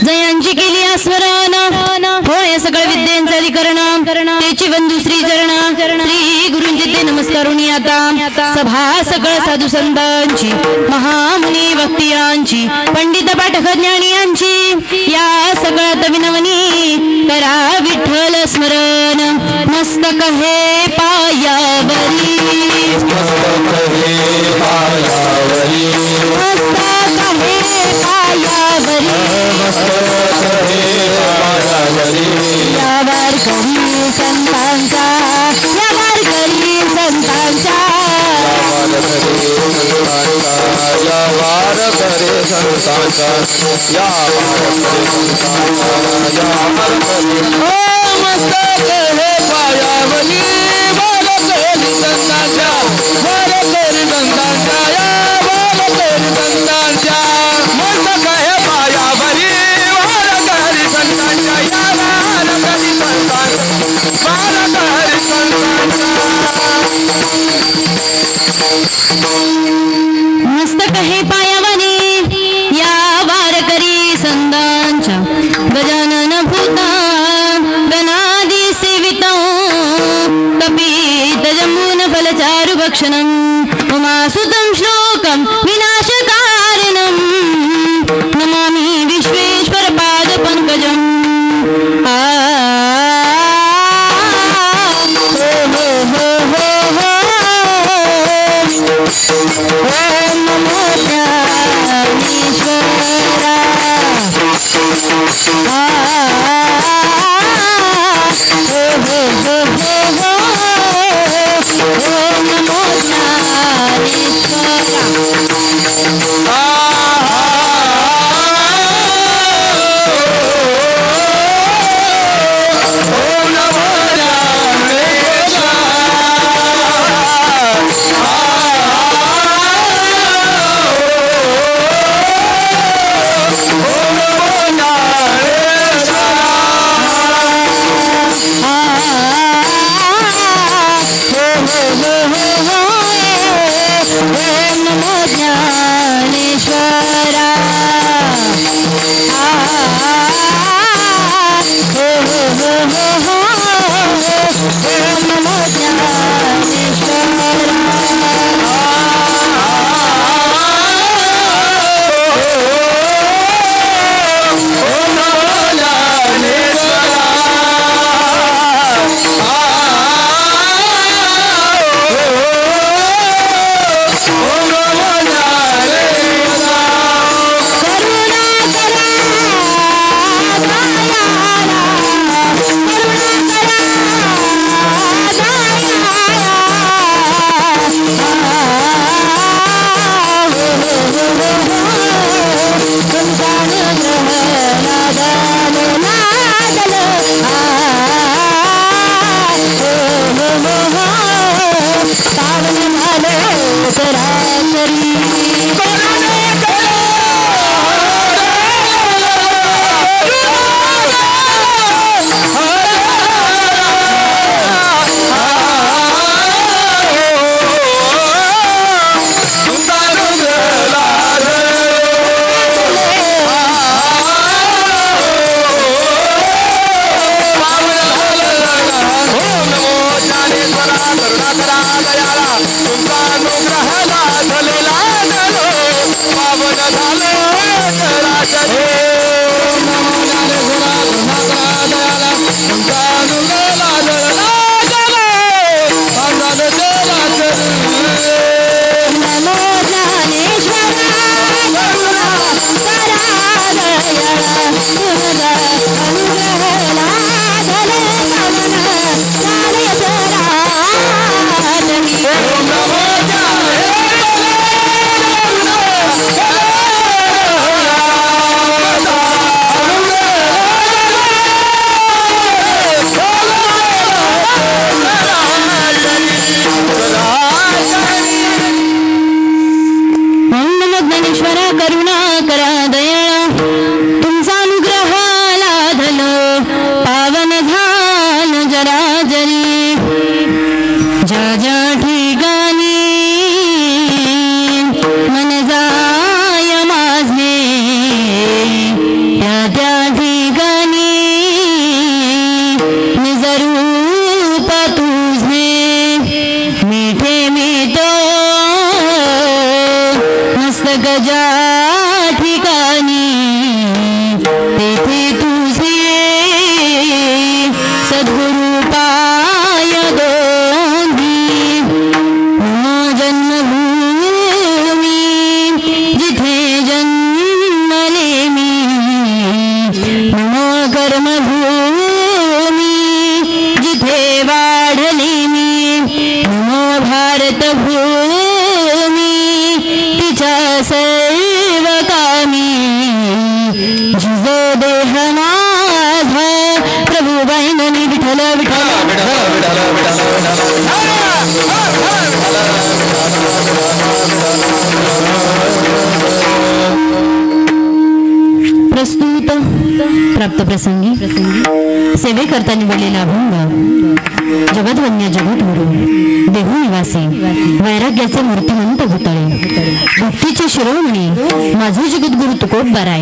जयांची केली स्मरण होय सकळ विद्यांचा अधिकरण त्याची बंधू श्री चरण श्री गुरुंचे ते नमस्कारुनी आता सभा सकळ साधू संतांची महामुनी भक्तियांची पंडित पाठक ज्ञानियांची या सगळ्यात विनवनी करा विठ्ठल स्मरण मस्तक हे पायावरी मस्तक हे पायावरी यावर करी संतांचा यावर करी संतांचा यावर करे संतांचा ओ मस्तक हे पायावरी वर करी संतांचा वर करी संतांचा यावर करी संतांचा मस्तक हे पायावरी वर करी संतांचा यावर करी संतांचा वर करी संतांचा मस्तक हे पायावरी या वारकरी संतांच्या गजानन भूता गणादी सेविता कपित जम्बून फलचारु भक्षणं उमासुतं श्लोकं विनाशकारणं नमामि विश्वेश्वर पाद पंकजम् ओम नमो ज्ञानेश्वरा ओम नमो ज्ञानेश्वरा प्राप्त प्रसंगी सेवेकरता निवडलेला अभंग जगद्वन्य जगद्गुरु देहू निवासी वैराग्याचे मूर्तिमंत भूतळे भक्तीचे शिरोमणी माझे जगद्गुरु तुकोबराय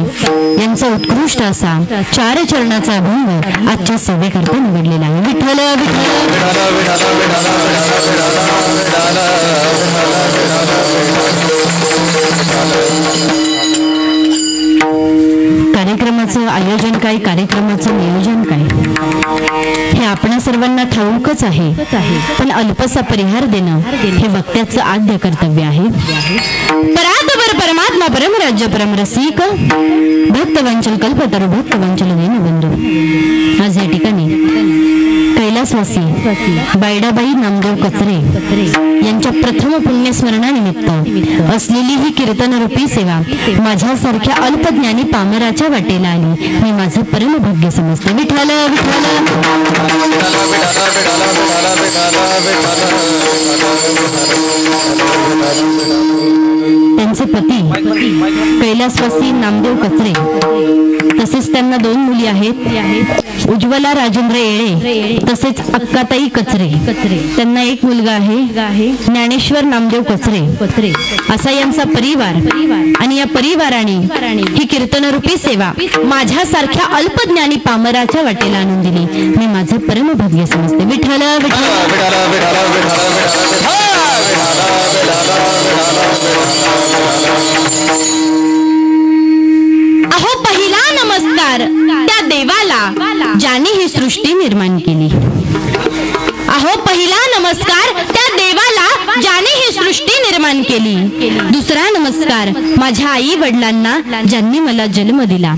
यांचा उत्कृष्ट असा 4 चरणाचा अभंग आजच्या सेवेकरता निवडलेला आहे. विठ्ठल कार्यक्रमाचं आयोजन काय, कार्यक्रमाचं नियोजन काय हे आपणा सर्वांना ठाऊकच आहे, पण अल्पसा परिहार देणं हे वक्त्याचं आद्य कर्तव्य आहे. परात्पर परमात्मा परमराज्य परमरसिक भक्तवंचल कल्पतरू भक्तवंचल दीनबंधू आज या ठिकाणी कैलासवासी बायडाबाई नामदेव कचरे यांच्या प्रथम पुण्यस्मरणानिमित्त असलेली ही कीर्तनरूपी सेवा माझ्यासारख्या अल्पज्ञानी पामराच्या वाटेला आली. मी माझं परमभाग्य समजते. विठ्ठल विठ्ठल त्यांचे पती कैलासवासी नामदेव कचरे, तसेच त्यांना 2 मुली आहेत, उज्ज्वला राजेंद्र येळे तसेच अक्काताई कचरे. त्यांना 1 मुलगा आहे, ज्ञानेश्वर नामदेव कचरे. असा यांचा परिवार. आणि या परिवाराने ही कीर्तनरूपी सेवा माझ्यासारख्या अल्पज्ञानी पामराच्या वाटेला आणून दिली. मी माझं परमभाग्य समजते. विठ्ठल अहो पहिला नमस्कार त्या देवाला ज्याने ही सृष्टी निर्माण केली. अहो पहिला नमस्कार त्या देवाला ज्याने ही सृष्टी निर्माण केली. दुसरा नमस्कार माझ्या आई वडिलांना ज्यांनी मला जन्म दिला.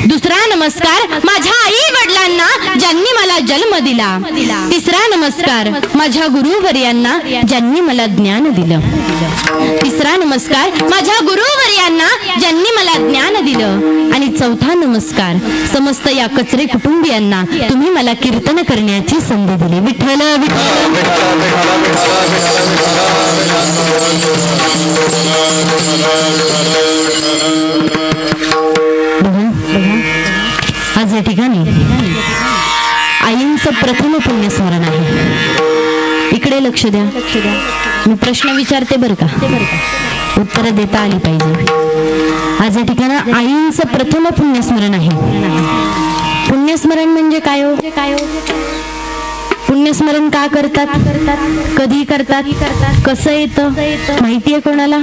दुसरा नमस्कार माझ्या आई वडिलांना ज्यांनी मला जन्म दिला. तिसरा नमस्कार माझ्या गुरुवर्यांना ज्यांनी मला ज्ञान दिलं. तिसरा नमस्कार माझ्या गुरुवर्यांना ज्यांनी मला ज्ञान दिलं. आणि चौथा नमस्कार समस्त या कचरे कुटुंबियांना तुम्ही मला कीर्तन करण्याची संधी दिली. विठ्ठल आज या ठिकाणी आईंचं प्रथम पुण्यस्मरण आहे. इकडे लक्ष द्या. मी प्रश्न विचारते बरं का, उत्तर देता आली पाहिजे. आज या ठिकाणी आईंचं प्रथम पुण्यस्मरण आहे. पुण्यस्मरण म्हणजे काय हो? पुण्यस्मरण का करतात, कधी करतात, कसं येतं माहितीये कोणाला?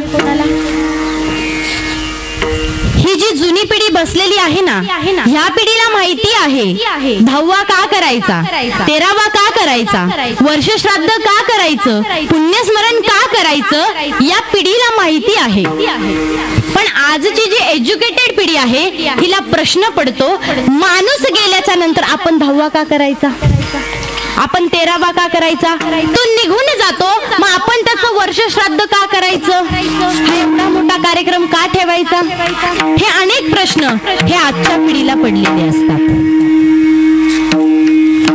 ही जी जुनी पिढी बसलेली आहे ना, ह्या पिढीला माहिती आहे 10वा का करायचा, 13वा का करायचा, वर्ष श्राद्ध का करायचं, पुण्यस्मरण का करायचं, या पिढीला माहिती आहे. पण आजची जी एज्युकेटेड पिढी आहे हिला प्रश्न पडतो, माणूस गेल्याच्या नंतर आपण 10वा का करायचा, आपण 13वा का करायचा, तो निघून जातो मग आपण त्याचं वर्ष श्राद्ध का करायचं, हा एवढा मोठा कार्यक्रम का ठेवायचा. हे अनेक प्रश्न हे आजच्या पिढीला पडलेले असतात.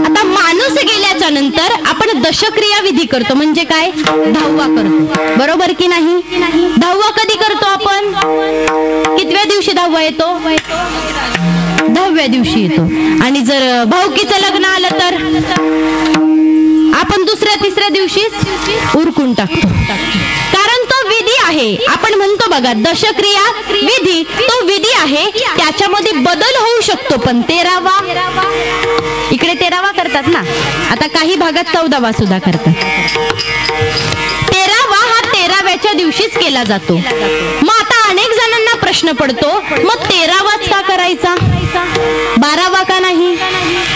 आता माणूस गेल्याच्या नंतर आपण दशक्रिया विधी करतो. म्हणजे काय? 10वा करतो. बरोबर की नाही? 10वा कधी करतो आपण? कितव्या दिवशी 10वा येतो? 10व्या दिवशी येतो. आणि जर भाऊकीचं लग्न आलं तर आपण 2ऱ्या-3ऱ्या दिवशीच उरकून टाकतो. कारण तो विधी आहे. आपण म्हणतो बघा दशक्रिया विधी, तो विधी आहे, त्याच्यामध्ये बदल होऊ शकतो. पण 13वा, इकडे 13वा करतात ना, आता काही भागात 14वा सुद्धा करतात. 13वा हा 13व्याच्या दिवशीच केला जातो. मग आता अनेक जणांना प्रश्न पडतो, मग 13वाच का करायचा, 12वा का नाही,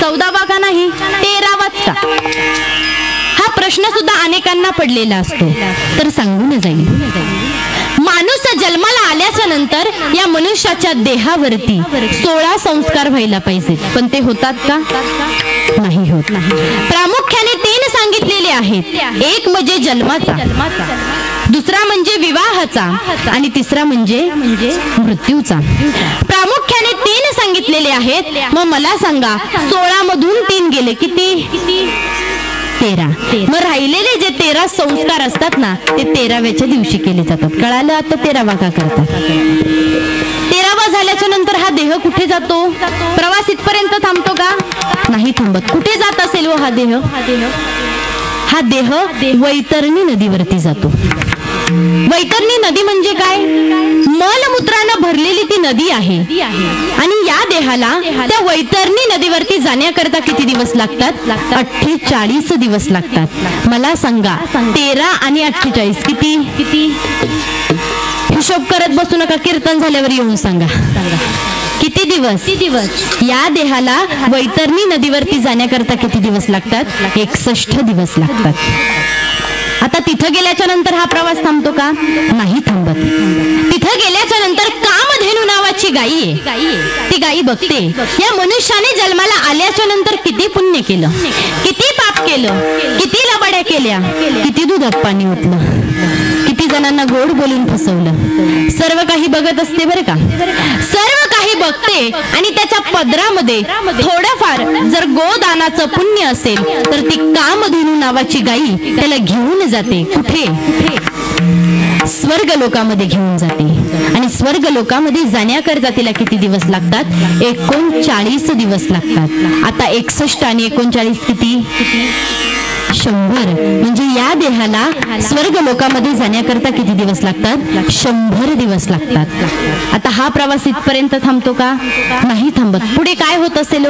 14वा का नाही, 13वाच का? हा प्रश्न सुद्धा अनेकांना पडलेला असतो. तर सांगून जाईल, माणूस जन्माला आल्याच्या नंतर या मनुष्याच्या देहावरती 16 संस्कार व्हायला पाहिजेत. पण ते होतात का? नाही होत. प्रामुख्याने 3 सांगितलेले आहेत. एक म्हणजे जन्माचा, दुसरा म्हणजे विवाहाचा आणि तिसरा म्हणजे मृत्यूचा. प्रामुख्याने 3 सांगितलेले आहेत. मग मला सांगा 16 मधून 3 गेले किती? 13. मग राहिलेले जे 13 संस्कार असतात ना, ते 13व्याच्या दिवशी केले जातात. कळालं? आता 13वा का करतात? 13वा झाल्याच्या नंतर हा देह कुठे जातो? प्रवास इथपर्यंत थांबतो का? नाही थांबत. कुठे जात असेल व हा देह? हा देह वैतरणी नदीवरती जातो. वैतरणी नदी म्हणजे काय? मलमूत्रानं भरलेली ती नदी आहे. आणि या देहाला त्या वैतरणी नदीवरती जाण्याकरता किती दिवस लागतात? 48 दिवस लागतात. मला सांगा 13 आणि 48 किती? हिशोब करत बसू नका, कीर्तन झाल्यावर येऊन सांगा किती दिवस. या देहाला वैतरणी नदीवरती जाण्याकरता किती दिवस लागतात? 61 दिवस लागतात. आता तिथं गेल्याच्या नंतर हा प्रवास थांबतो का? नाही थांबत. तिथं गेल्याच्या नंतर कामधेनू नावाची गायी आहे. ती गायी बघते या मनुष्याने जन्माला आल्याच्या नंतर किती पुण्य केलं, किती पाप केलं, किती लबाड्या केल्या, किती दुधात पाणी ओतलं, किती जणांना गोड बोलून फसवलं. सर्व काही बघत असते बरं का. सर्व काही बघते आणि त्याच्या पदरामध्ये थोडंफार जर गोदानाचं पुण्य असेल तर ती कामधेनू नावाची गायी त्याला घेऊन जाते. कुठे? स्वर्ग लोकामध्ये घेऊन जाते. आणि स्वर्ग लोकामध्ये जाण्याकरता तिला किती दिवस लागतात? 39 दिवस लागतात. आता 61 आणि 39 किती? 100. म्हणजे या देहाला स्वर्ग लोकामध्ये जाण्याकरता किती दिवस लागतात? 100 दिवस लागतात. आता हा प्रवास इथपर्यंत थांबतो का? नाही थांबत. पुढे काय होत असेल?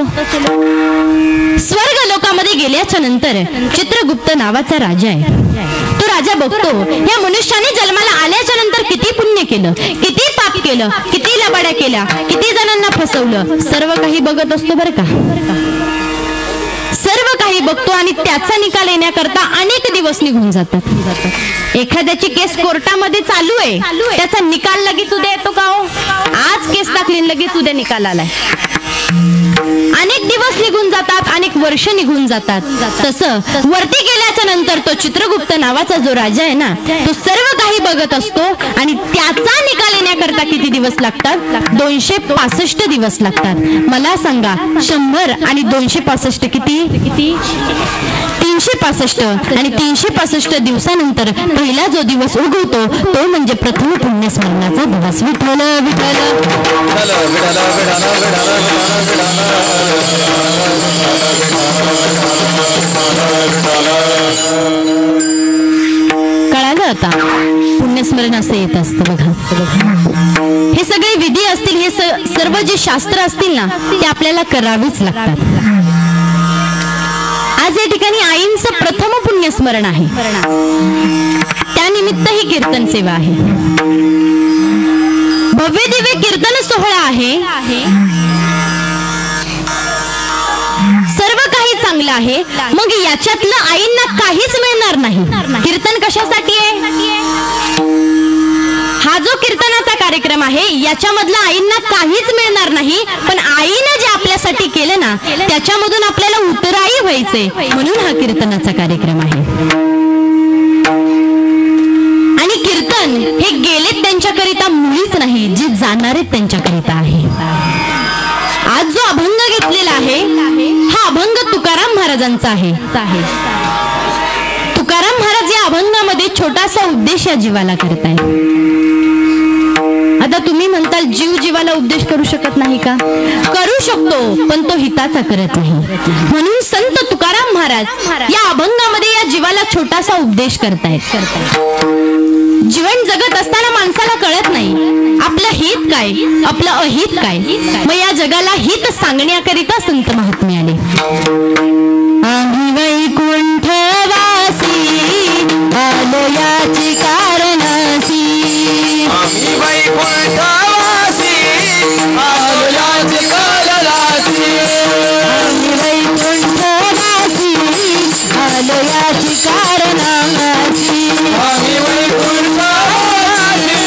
स्वर्ग लोकामध्ये गेल्याच्या नंतर चित्रगुप्त नावाचा राजा आहे. तो राजा बघतो या मनुष्याने जन्माला आल्याच्या नंतर किती पुण्य केलं, किती पाप केलं, किती लबाड्या केल्या, किती जणांना फसवलं, सर्व काही बघत असतो बरं का. सर्व काही बघतो आणि त्याचा निकाल येण्याकरता अनेक दिवस निघून जातात. एखाद्याची केस कोर्टामध्ये चालू आहे, त्याचा निकाल लगेच उद्या येतो का हो? आज केस टाकली लगेच उद्या निकाल आलाय. अनेक दिवस निघून जातात, अनेक वर्ष निघून जातात. तसं वरती गेल्याच्या नंतर तो चित्रगुप्त नावाचा जो राजा आहे ना, तो सर्व काही बघत असतो आणि त्याचा निकाल येण्याकरता किती दिवस लागतात? 265 दिवस लागतात. मला सांगा, 100 आणि 265 किती? 365. आणि 365 दिवसानंतर पहिला जो दिवस उगवतो तो म्हणजे प्रथम पुण्यस्मरणाचा दिवस. विठ्ठल विठ्ठल कळालं आता? पुण्यस्मरण असं येत असतं बघा. हे सगळे विधी असतील, हे सर्व जे शास्त्र असतील ना, ते आपल्याला करावीच लागतात. आज या ठिकाणी आईंचं प्रथम पुण्यस्मरण आहे, त्यानिमित्त ही कीर्तन सेवा आहे. भव्य दिव्य कीर्तन सोहळा आहे. सर्व काही चांगलं आहे. मग याच्यातलं आईंना काहीच मिळणार नाही. कीर्तन कशासाठी आहे? हा जो कीर्तनाचा कार्यक्रम आहे याच्यामधलं आईंना काहीच मिळणार नाही, पण आईनं जे आपल्यासाठी केलं ना, त्याच्यामधून आपल्याला उतराई व्हायचे, म्हणून हा कीर्तनाचा कार्यक्रम आहे. आणि कीर्तन हे गेलेत त्यांच्याकरिता मुळीच नाही, जे जाणारे त्यांच्याकरिता आहे. आज जो अभंग घेतलेला आहे हा अभंग तुकाराम महाराजांचा आहे. तुकाराम महाराज या अभंगामध्ये छोटासा उपदेश या जीवाला करताय. आता तुम्ही म्हणताल जीव जीवाला उपदेश करू शकत नाही का? करू शकतो, पण तो हिताचा करत नाही. म्हणून संत तुकाराम महाराज या अभंगामध्ये या जीवाला छोटासा उपदेश करतायत. जीवन जगत असताना माणसाला कळत नाही आपलं हित काय, आपलं अहित काय. मग या जगाला हित सांगण्याकरिता संत महात्मे आले. आम्ही वैकुंठवासी आलो याची कारणासी. आम्ही वैकुंठवासी आलो याची कारणासी. आम्ही वैकुंठवासी आलो याची कारणासी. आम्ही वैकुंठवासी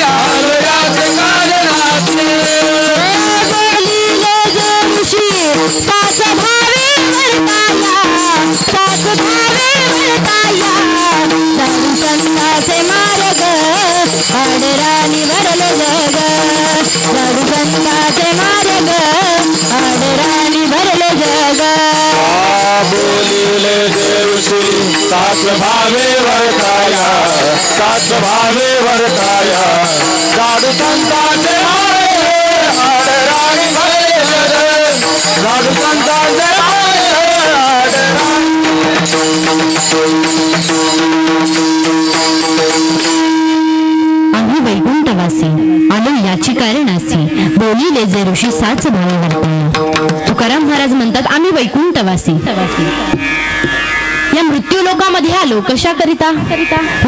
आलो याची कारणासी. बोलिले जोशी साच भावे वर्ताया, साच भावे वर्ताया. जाऊ संताचे मार्ग आडराणी भरले जग. जाऊ संताचे मार्ग आडराणी भरले जग. बोलिले देवशी साच भावे वर्ताया, साच भावे वर्ताया. जाडू संतांचे आडराणी भरले जग. जाडू संतांचे आम्ही वैकुंठवासी आलो याची कारणासी. बोलिले जे ऋषी साच भावे वर्ताया. तुकाराम महाराज म्हणतात आम्ही वैकुंठवासी या मृत्यू लोकामध्ये आलो कशाकरिता?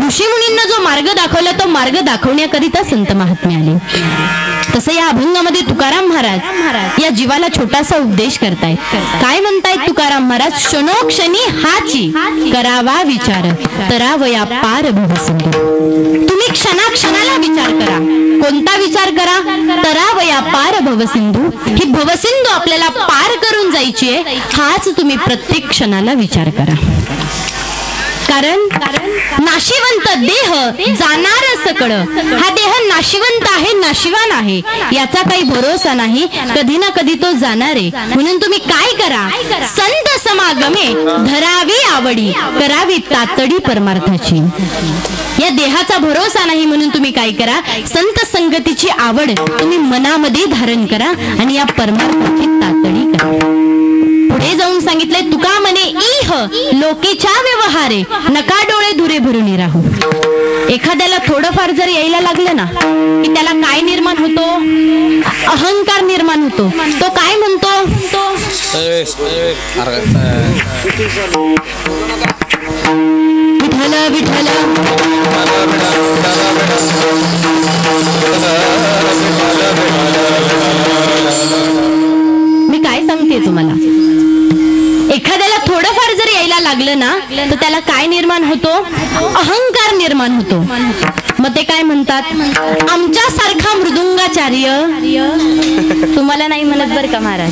ऋषी मुनींना जो मार्ग दाखवला तो मार्ग दाखवण्याकरिता संत महात्मे आले. तसं या अभंगामध्ये तुकाराम महाराज या जीवाला छोटासा उपदेश करतायत. काय म्हणतायत तुकाराम महाराज? क्षणोक्षणी हाची करावा विचार, तरावया पार भवसिंधू. तुम्ही क्षणाक्षणाला विचार करा. कोणता विचार करा? तरावया पार भवसिंधू. ही भवसिंधू आपल्याला पार करून जायची आहे, हाच तुम्ही प्रत्येक क्षणाला विचार करा. कारण नाशिवंत देह जाणार सकळ. हा देह नाशिवंत आहे, नाशिवान आहे, याचा काही भरोसा नाही. कधी ना कधी तो जाणार आहे. म्हणून तुम्ही काय करा? संत समागमे धरावी आवडी, करावी तातडी परमार्थाची. या देहाचा भरोसा नाही म्हणून तुम्ही काय करा, संत संगतीची आवड तुम्ही मनामध्ये धारण करा आणि या परमार्थाची तातडी करा. पुढे जाऊन सांगितलंय तुका म्हणे इह लोकेच्या व्यवहारे नका डोळे धुरे भरून राहू. एखाद्याला थोडंफार जर यायला लागलं ना की त्याला काय निर्माण होतो, अहंकार निर्माण होतो. तो काय म्हणतो, विठ्ठल विठ्ठल. मी काय सांगते तुम्हाला, एखाद्याला थोडंफार जर यायला लागलं ना तर त्याला काय निर्माण होतो, अहंकार निर्माण होतो. मग ते काय म्हणतात, आमच्या सारखा मृदुंगाचार्य. तुम्हाला नाही म्हणत बरं का महाराज,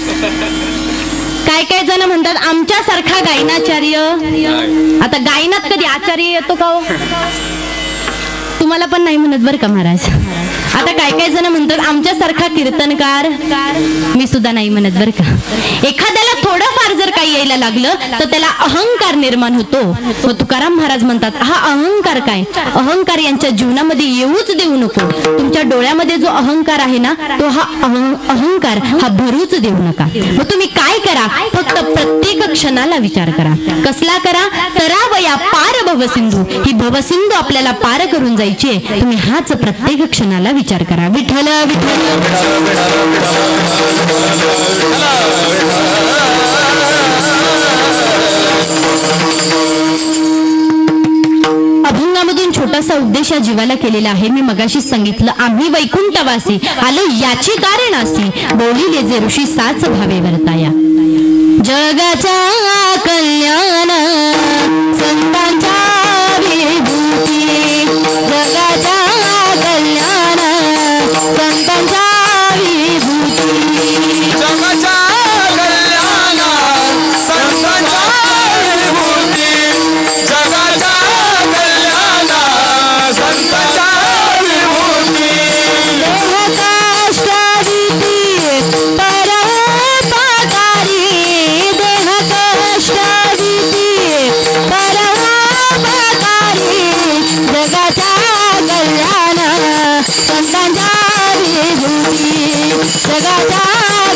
काय काय जण म्हणतात आमच्या सारखा गायनाचार्य. आता गायनात कधी आचार्य येतो का हो? तुम्हाला पण नाही म्हणत बरं का महाराज. आता काय काय जण म्हणतात आमच्यासारखा कीर्तनकार. मी सुद्धा नाही म्हणत बरं का. एखाद्याला थोडंफार जर काही यायला लागलं तर त्याला अहंकार निर्माण होतो. मग तुकाराम महाराज म्हणतात हा अहंकार काय, अहंकार यांच्या जीवनामध्ये येऊच देऊ नको. तुमच्या डोळ्यामध्ये जो अहंकार आहे ना तो हा अहंकार हा भरूच देऊ नका. मग तुम्ही काय करा, फक्त प्रत्येक क्षणाला विचार करा. कसला करा, तरावया पार भवसिंधू. ही भवसिंधू आपल्याला पार करून जायची आहे. तुम्ही हाच प्रत्येक क्षणाला विचार करा. विठ्ठल विठ्ठल. अभंगामधून छोटासा उद्देश या जीवाला केलेला आहे. मी मगाशीच सांगितलं, आम्ही वैकुंठवासी आलो याची कारणासी, बोलिले जे ऋषी साच भावे वर्ताया. जगाच्या कल्याण संतांच्या विभूती, जगाच्या कल्याण संतांच्या विभूती, जगाच्या कल्याण संतांच्या विभूती, जगाच्या कल्याण संतांच्या विभूती. देह कष्टादिती परोपकारी, देह कष्टादिती परोपकारी, जगाच्या कल्याण संतांच्या विभूती, जगाच्या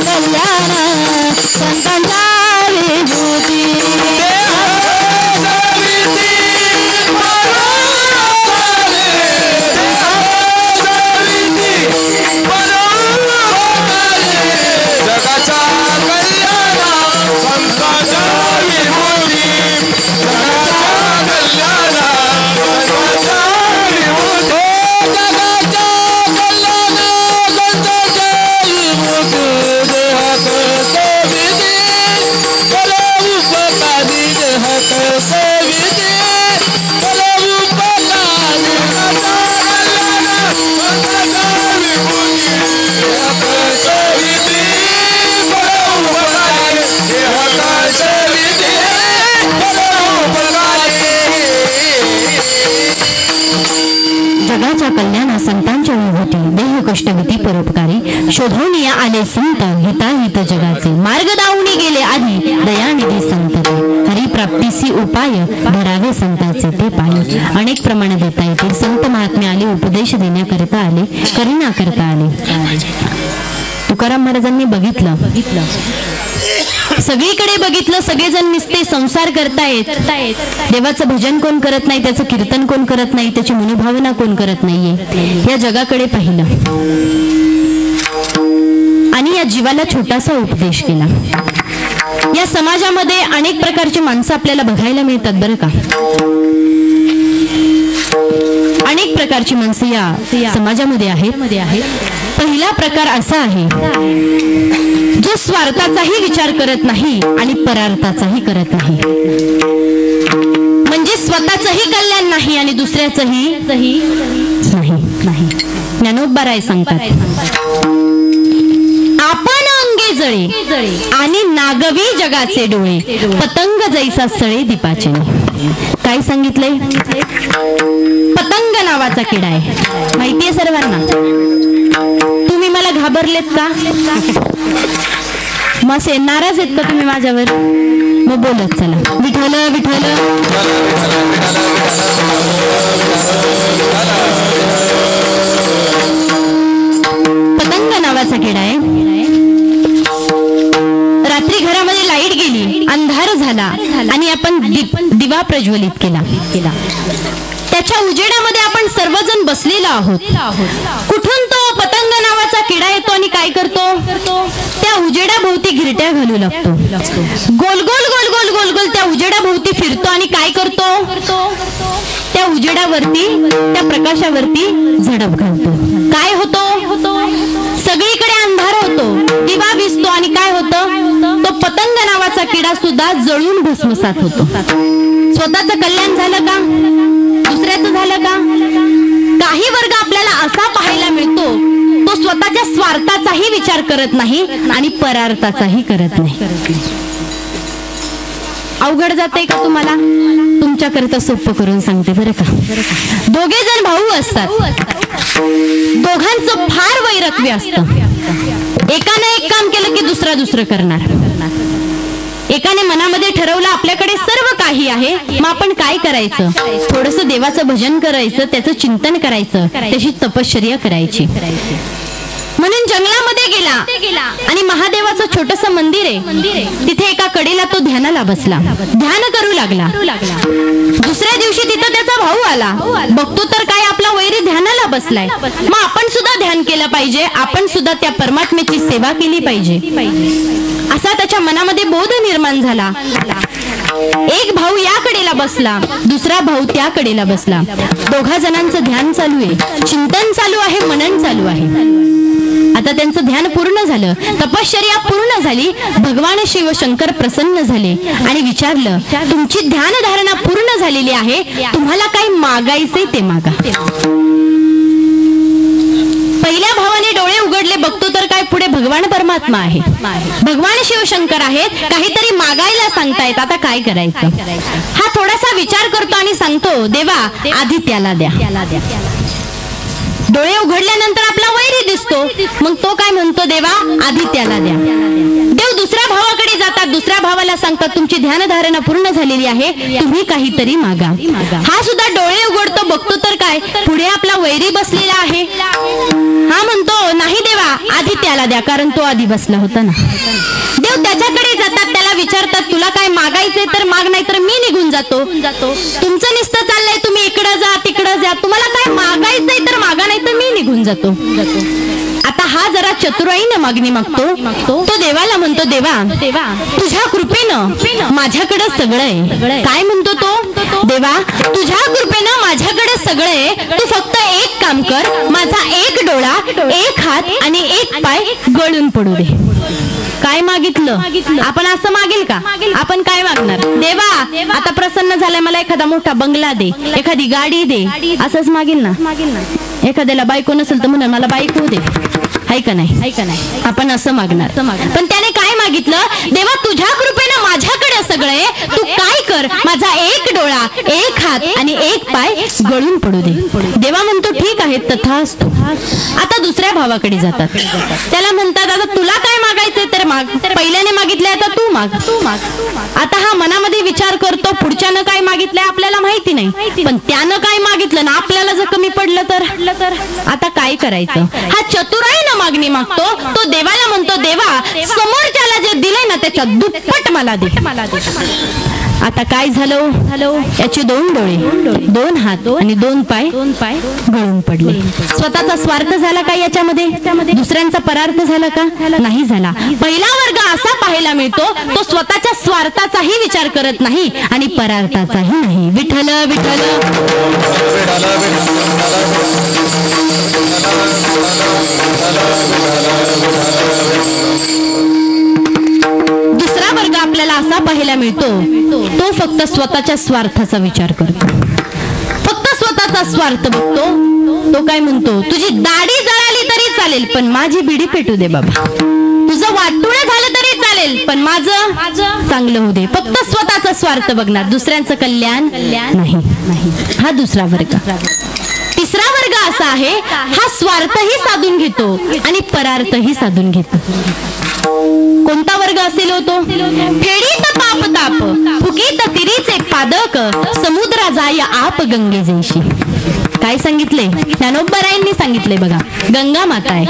कल्याण संतांच्या विभूती. जगाच्या कल्याण संतांच्या विभूती, देह कष्टविती परोपकारी, शोधवनिया आले संत हिताहित जगाचे, मार्ग दावणी गेले आधी दयानिधी संत. हरिप्राप्तीसी उपाय धरावे संतांचे ते पाय. अनेक प्रमाण देता येते. संत महात्मे आले, उपदेश देण्याकरता आले, करुणा करता आले. तुकाराम महाराजांनी बघितलं, सगळीकडे बघितलं, सगळेजण नुसते संसार करतायत. देवाचं भजन कोण करत नाही, त्याचं कीर्तन कोण करत नाही, त्याची मनोभावना कोण करत नाहीये. या जगाकडे पाहिलं आणि या जीवाला छोटासा उपदेश केला. या समाजामध्ये अनेक प्रकारची माणसं आपल्याला बघायला मिळतात बरं का. अनेक प्रकारची माणसं या समाजामध्ये आहेत. पहिला प्रकार असा आहे जो स्वार्थाचाही विचार करत नाही आणि परार्थाचाही करत नाही. म्हणजे स्वतःचंही कल्याण नाही आणि दुसऱ्याचंही नाही. ज्ञानोबराय सांगतात, आपण अंगे जळे आणि नागवी जगाचे डोळे, पतंग जैसा सळे दीपाचे. काय सांगितलंय? पतंग नावाचा किडा आहे, माहितीये सर्वांना. तुम्ही मला घाबरलेत का? मग नाराज आहेत का तुम्ही माझ्यावर? मग बोलत चला, विठ्ठल विठ्ठल. दिवा प्रज्वलित केला. त्याच्या उजेडामध्ये आपण सर्वजण बसलेलो आहोत. कुठून तो पतंग नावाचा किडा येतो आणि काय करतो, त्या उजेडाभोवती घिरट्या घालू लागतो. गोल गोल गोल गोल गोल गोल त्या उजेडाभोवती फिरतो आणि काय करतो, त्या उजेडावरती, त्या प्रकाशावरती झडप घालतो. काय होतो, सगळीकडे अंधार होतो, दिवा विझतो आणि काय होतं, तो पतंग नावाचा किडा सुद्धा जळून भस्मसात होतो. स्वतःचं कल्याण झालं का, दुसऱ्याचं झालं का? काही वर्ग आपल्याला असा पाहायला मिळतो, तो स्वतःच्या स्वार्थाचाही विचार करत नाही आणि परार्थाचाही करत नाही. अवघड जाते का तुम्हाला? तुमच्याकरता सोपं करून सांगते बरं का. दोघे जण भाऊ असतात, दोघांचं फार वैरत्व्य असतं. एकाने एक काम केलं की दुसरं करणार. एकाने मनामध्ये ठरवलं आपल्याकडे सर्व काही आहे, मग आपण काय करायचं, थोडंसं देवाचं भजन करायचं, त्याचं चिंतन करायचं, त्याची तपश्चर्या करायची. म्हणून जंगलामध्ये गेला आणि महादेवाचं छोटंसं मंदिर आहे, तिथे एका कडेला तो ध्यानाला बसला, ध्यान करू लागला. दुसऱ्या दिवशी तिथं त्याचा भाऊ आला, बघतो तर काय आपला वैरी ध्यानाला बसलाय. मग आपण सुद्धा ध्यान केलं पाहिजे, आपण सुद्धा त्या परमात्म्याची सेवा केली पाहिजे, असा त्याच्या मनामध्ये बोध निर्माण झाला. एक भाऊ या कडेला बसला, दुसरा भाऊ त्या कडेला बसला. दोघा जणांचं ध्यान चालू आहे, चिंतन चालू आहे, मनन चालू आहे. आता त्यांचं ध्यान पूर्ण झालं, तपश्चर्या पूर्ण झाली. भगवान शिव शंकर प्रसन्न झाले आणि विचारलं, तुमची ध्यान धारणा पूर्ण झालेली आहे, तुम्हाला काय मागायचंय ते मागा. पहिल्या भावाने डोळे उघडले, बघतो तर काय पुढे भगवान परमात्मा आहे, भगवान शिवशंकर आहेत, काहीतरी मागायला सांगतायत. आता काय करायचं? हा थोडासा विचार करतो आणि सांगतो, देवा आधी त्याला द्या. डोळे उघडल्यानंतर आपला वैरी दिसतो, मग तो काय म्हणतो, देवा आधी त्याला द्या. देव दुसऱ्या भावाकडे जातात, दुसऱ्या भावाला सांगतात, तुमची ध्यानधारणा पूर्ण झालेली आहे, तुम्ही काहीतरी मागा. हा सुद्धा डोळे उघडतो, बघतो तर काय पुढे आपला वैरी बसलेला आहे. हा म्हणतो, नाही देवा आधी त्याला द्या, कारण तो आधी बसला होता ना. देव त्याच्याकडे जातात, त्याला विचारतात, तुला काय मागायचंय तर माग, नाही तर मी निघून जातो. तुमचं नुसतं चाललंय, तुम्ही इकडं जा तिकडं जा, तुम्हाला काय मागायचंय तर मागा, नाही तर मी निघून जातो. आता हा जरा चतुराईनं मागणी मागतो. तो देवाला म्हणतो, देवा तुझ्या कृपेनं माझ्याकडे सगळं आहे. काय म्हणतो तो, देवा तुझ्या कृपेनं माझ्याकडे सगळं आहे, तू फक्त एक काम कर, माझा एक डोळा, एक हात आणि एक पाय गळून पडू दे. काय मागितलं आपण? असं मागेल का? आपण काय मागणार? देवा आता प्रसन्न झालाय, मला एखादा मोठा बंगला दे, एखादी गाडी दे, असंच मागेल ना. एखाद्याला बायको नसेल तर म्हणून मला बायको दे, आहे का नाही? आपण असं मागणार. पण त्याने काय मागितलं, देवा तुझ्या कृपेनं माझ्याकडे सगळं आहे, तू काय कर, माझा एक डोळा, एक हात आणि एक पाय गळून पडू दे. देवा म्हणतो, ठीक आहे तथास्तु. आता दुसऱ्या भावाकडे जातात, त्याला म्हणतात, आता तुला काय मागायचंय तर माग, पहिल्याने मागितलंय आता तू माग. आता हा मनामध्ये विचार करतो, पुढच्यानं काय मागितलंय आपल्याला माहिती नाही, पण त्यानं काय मागितलं ना, आपल्याला जर कमी पडलं तर आता काय करायचं? हा चतुराईनं मागणी मागतो. तो देवाला म्हणतो, देवा समोरच्याला जे दिलंय ना त्याच्या दुप्पट मला दे. आता काय झालं, याचे 2 डोळे, 2 हात आणि 2 पाय गळून पडले. स्वतःचा स्वार्थ झाला का याच्यामध्ये? दुसऱ्यांचा परार्थ झाला का? नाही झाला. पहिला वर्ग असा पाहायला मिळतो, तो स्वतःच्या स्वार्थाचाही विचार करत नाही आणि परार्थाचाही नाही. विठ्ठल विठ्ठल. दुसरा वर्ग आपल्याला असा पाहायला मिळतो, तो फक्त स्वतःच्या स्वार्थाचा विचार करतो, फक्त स्वतःचा स्वार्थ बघतो. तो काय म्हणतो, तुझी दाढी जळाली तरी चालेल, पण माझी बिडी पेटू दे बाबा. तुझं वाटुळ झालं तरी चालेल, पण माझं चांगलं होऊ दे. फक्त स्वतःचा स्वार्थ बघणार, दुसऱ्यांचं कल्याण नाही. हा दुसरा वर्ग. तिसरा वर्ग असा आहे, हा स्वार्थही साधून घेतो आणि परार्थही साधून घेतो. कोणता वर्ग असेल होतो? फेडीत पाप ताप, फुकीत तिरीचे पादक, समुद्रा जाय आप गंगे जैशी. काय सांगितले? ज्ञानोबरायांनी सांगितले बघा. गंगा माता आहे,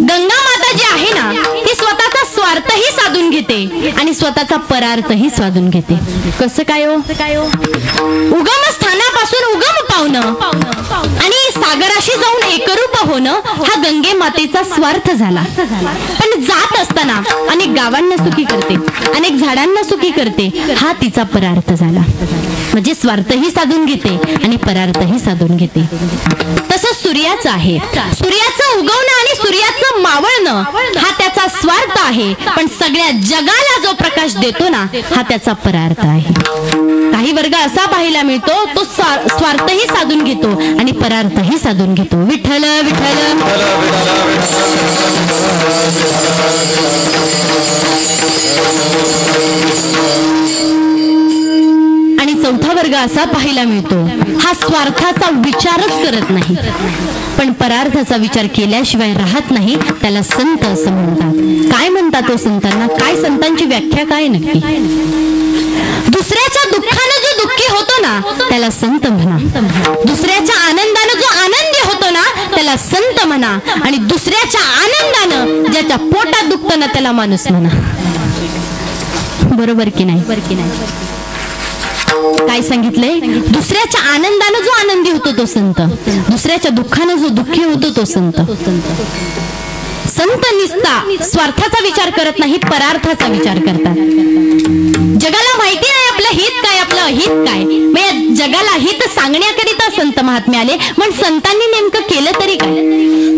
गंगा माता माणसं जी आहे ना ती स्वतःचा स्वार्थही साधून घेते आणि स्वतःचा परार्थही साधून घेते. कसं काय हो? उगम स्थानापासून उगम पावणं आणि सागराशी जाऊन एकरूप होणं हा गंगे मातेचा स्वार्थ झाला. पण जात असताना अनेक गावांना सुखी करते, अनेक झाडांना सुखी करते, हा तिचा परार्थ झाला. म्हणजे स्वार्थही साधून घेते आणि परार्थही साधून घेते. तसं सूर्याचं आहे. सूर्याचं उगवणं आणि सूर्याचं मावळणं हा त्याचा स्वार्थ आहे, पण सगळ्या जगाला जो प्रकाश देतो ना हा त्याचा परार्थ आहे. काही वर्ग असा पाहायला मिळतो तो स्वार्थही साधून घेतो आणि परार्थही साधून घेतो. विठ्ठल विठ्ठल. आणि चौथा वर्ग असा पाहायला मिळतो हा स्वार्थाचा विचारच करत नाही, पण परार्थाचा विचार केल्याशिवाय राहत नाही. त्याला संत असं म्हणतात. काय म्हणतात तो संतांना? काय संतांची व्याख्या काय नक्की? दुसऱ्याच्या दुःखानं जो दुःखी होतो ना त्याला संत म्हणा. दुसऱ्याच्या आनंदानं जो आनंदी होतो ना त्याला संत म्हणा. आणि दुसऱ्याच्या आनंदानं ज्याच्या पोटात दुखतं ना त्याला माणूस म्हणा. बरोबर की नाही? काय सांगितलंय? दुसऱ्याच्या आनंदानं जो आनंदी होतो तो संत, दुसऱ्याच्या दुःखानं जो दुःखी होतो तो संत. संत निस्ता स्वार्थाचा विचार करत नाही, परार्थाचा विचार करतात. जगाला माहिती नाही आपलं हित काय, आपलं अहित काय. मग जगाला हित सांगण्याकरिता संत महात्मे आले. पण संतांनी नेमकं केलं तरी काय?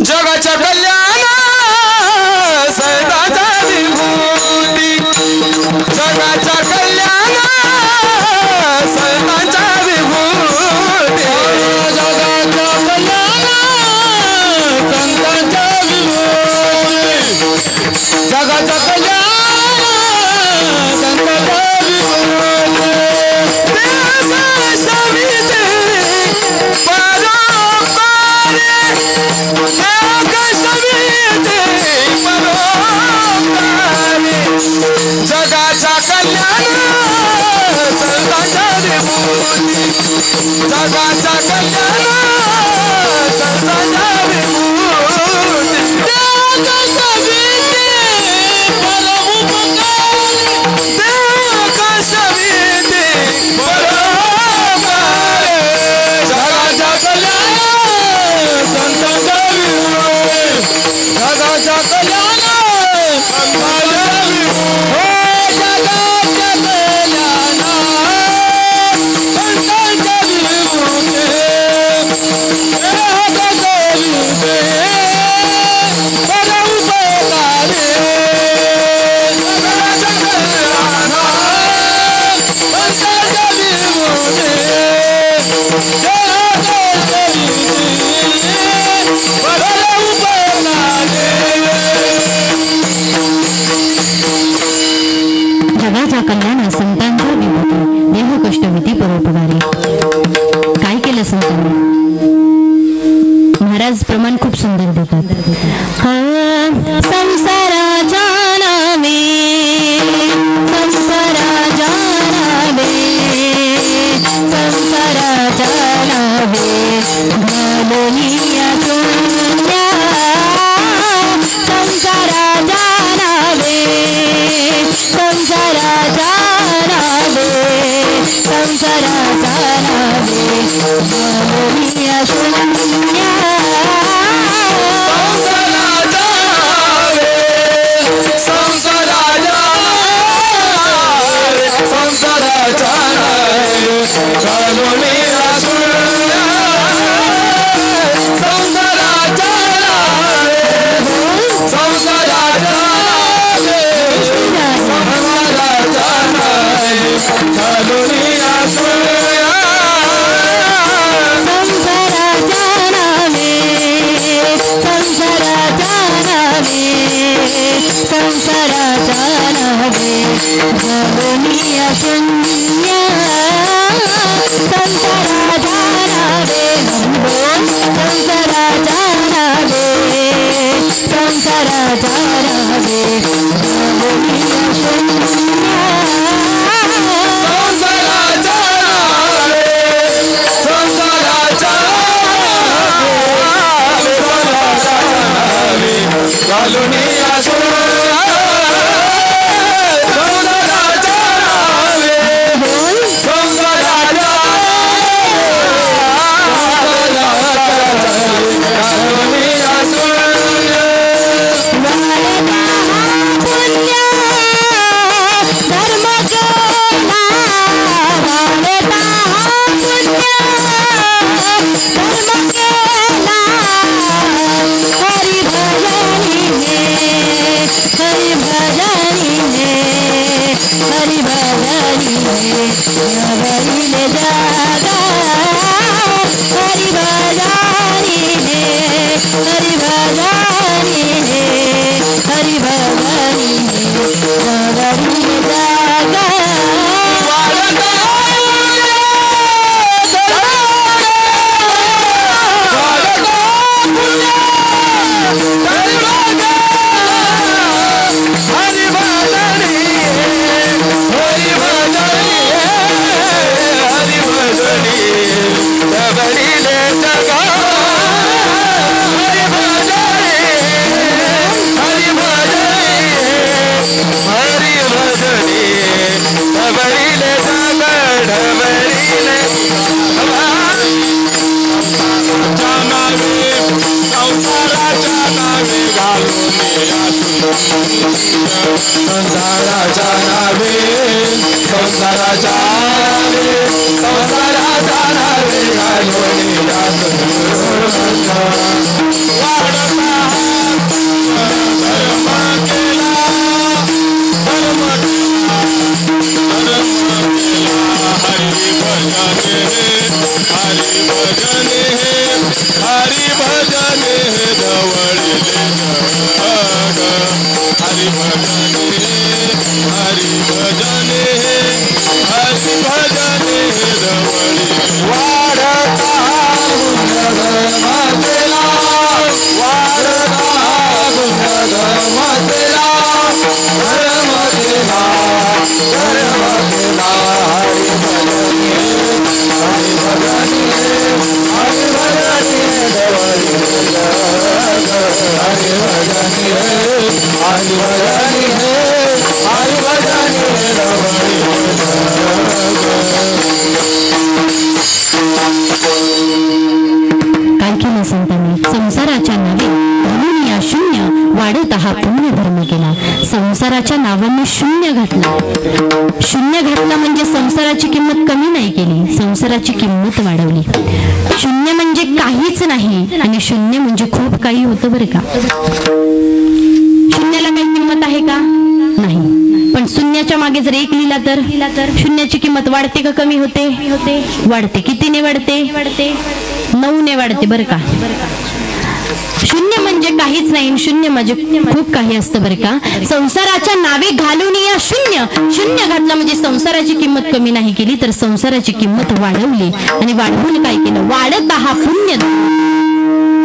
जगाच्या कल्याण संतांचा विभूती, जगाच्या कल्याण संतांचा विभूती, जगाच्या कल्याण संतांचा विभूती, जगाच्या कल्याण संतांचा विभूती. जगाच्या कल्याण संतांचा विभूती, जगाच्या कल्याण संतांचा विभूती. जगाच्या कल्याण संतांचा विभूती, जगाच्या कल्याण जगाच्या कल्याण संतांचा विभूती, देह कष्टभीती परोपकारी. काय केलं संतांनी? महाराज प्रमाण खूप सुंदर देतात. संसाराच्या नावे, संसाराच्या नावे, संसाराच्या नावे घालूनिया शून्या, संसाराच्या नावे, संसाराच्या नावे, संसाराच्या नावे घालूनिया शून्या. Hallelujah. जग हरी भजने हरी भजने ढवळीले जग ढवळीले संसाराच्या नावे घालून संसाराच्या नावे संसाराच्या नावे घालून वाढता धर्म केला धर्म हरी भजने हरी भजने ढवळीले जग हरी भजने ढवळीले वाढता धर्म केला वाढता धर्म केला धर्म केला हरी भजने काय केलं संतांनी? संसाराच्या नावे म्हणून या शून्य वाढत हा पुण्य धर्म केला. संसाराच्या नावाने शून्य घातला म्हणजे संसाराची किंमत कमी नाही केली, संसाराची किंमत वाढवली. शून्य म्हणजे काहीच नाही आणि शून्य म्हणजे खूप काही होतं बरं का. शून्याला काही किंमत आहे का? नाही. पण शून्याच्या मागे जर एक लिहिला तर शून्याची किंमत वाढते का कमी होते? वाढते. कितीने वाढते? 9ने वाढते बरं का. शून्य म्हणजे काहीच नाही, शून्य म्हणजे खूप काही असतं बरं का. संसाराच्या नावे घालून या शून्य घातलं म्हणजे संसाराची किंमत कमी नाही केली तर संसाराची किंमत वाढवली. आणि वाढवून काय केलं? वाढत हा पुण्य.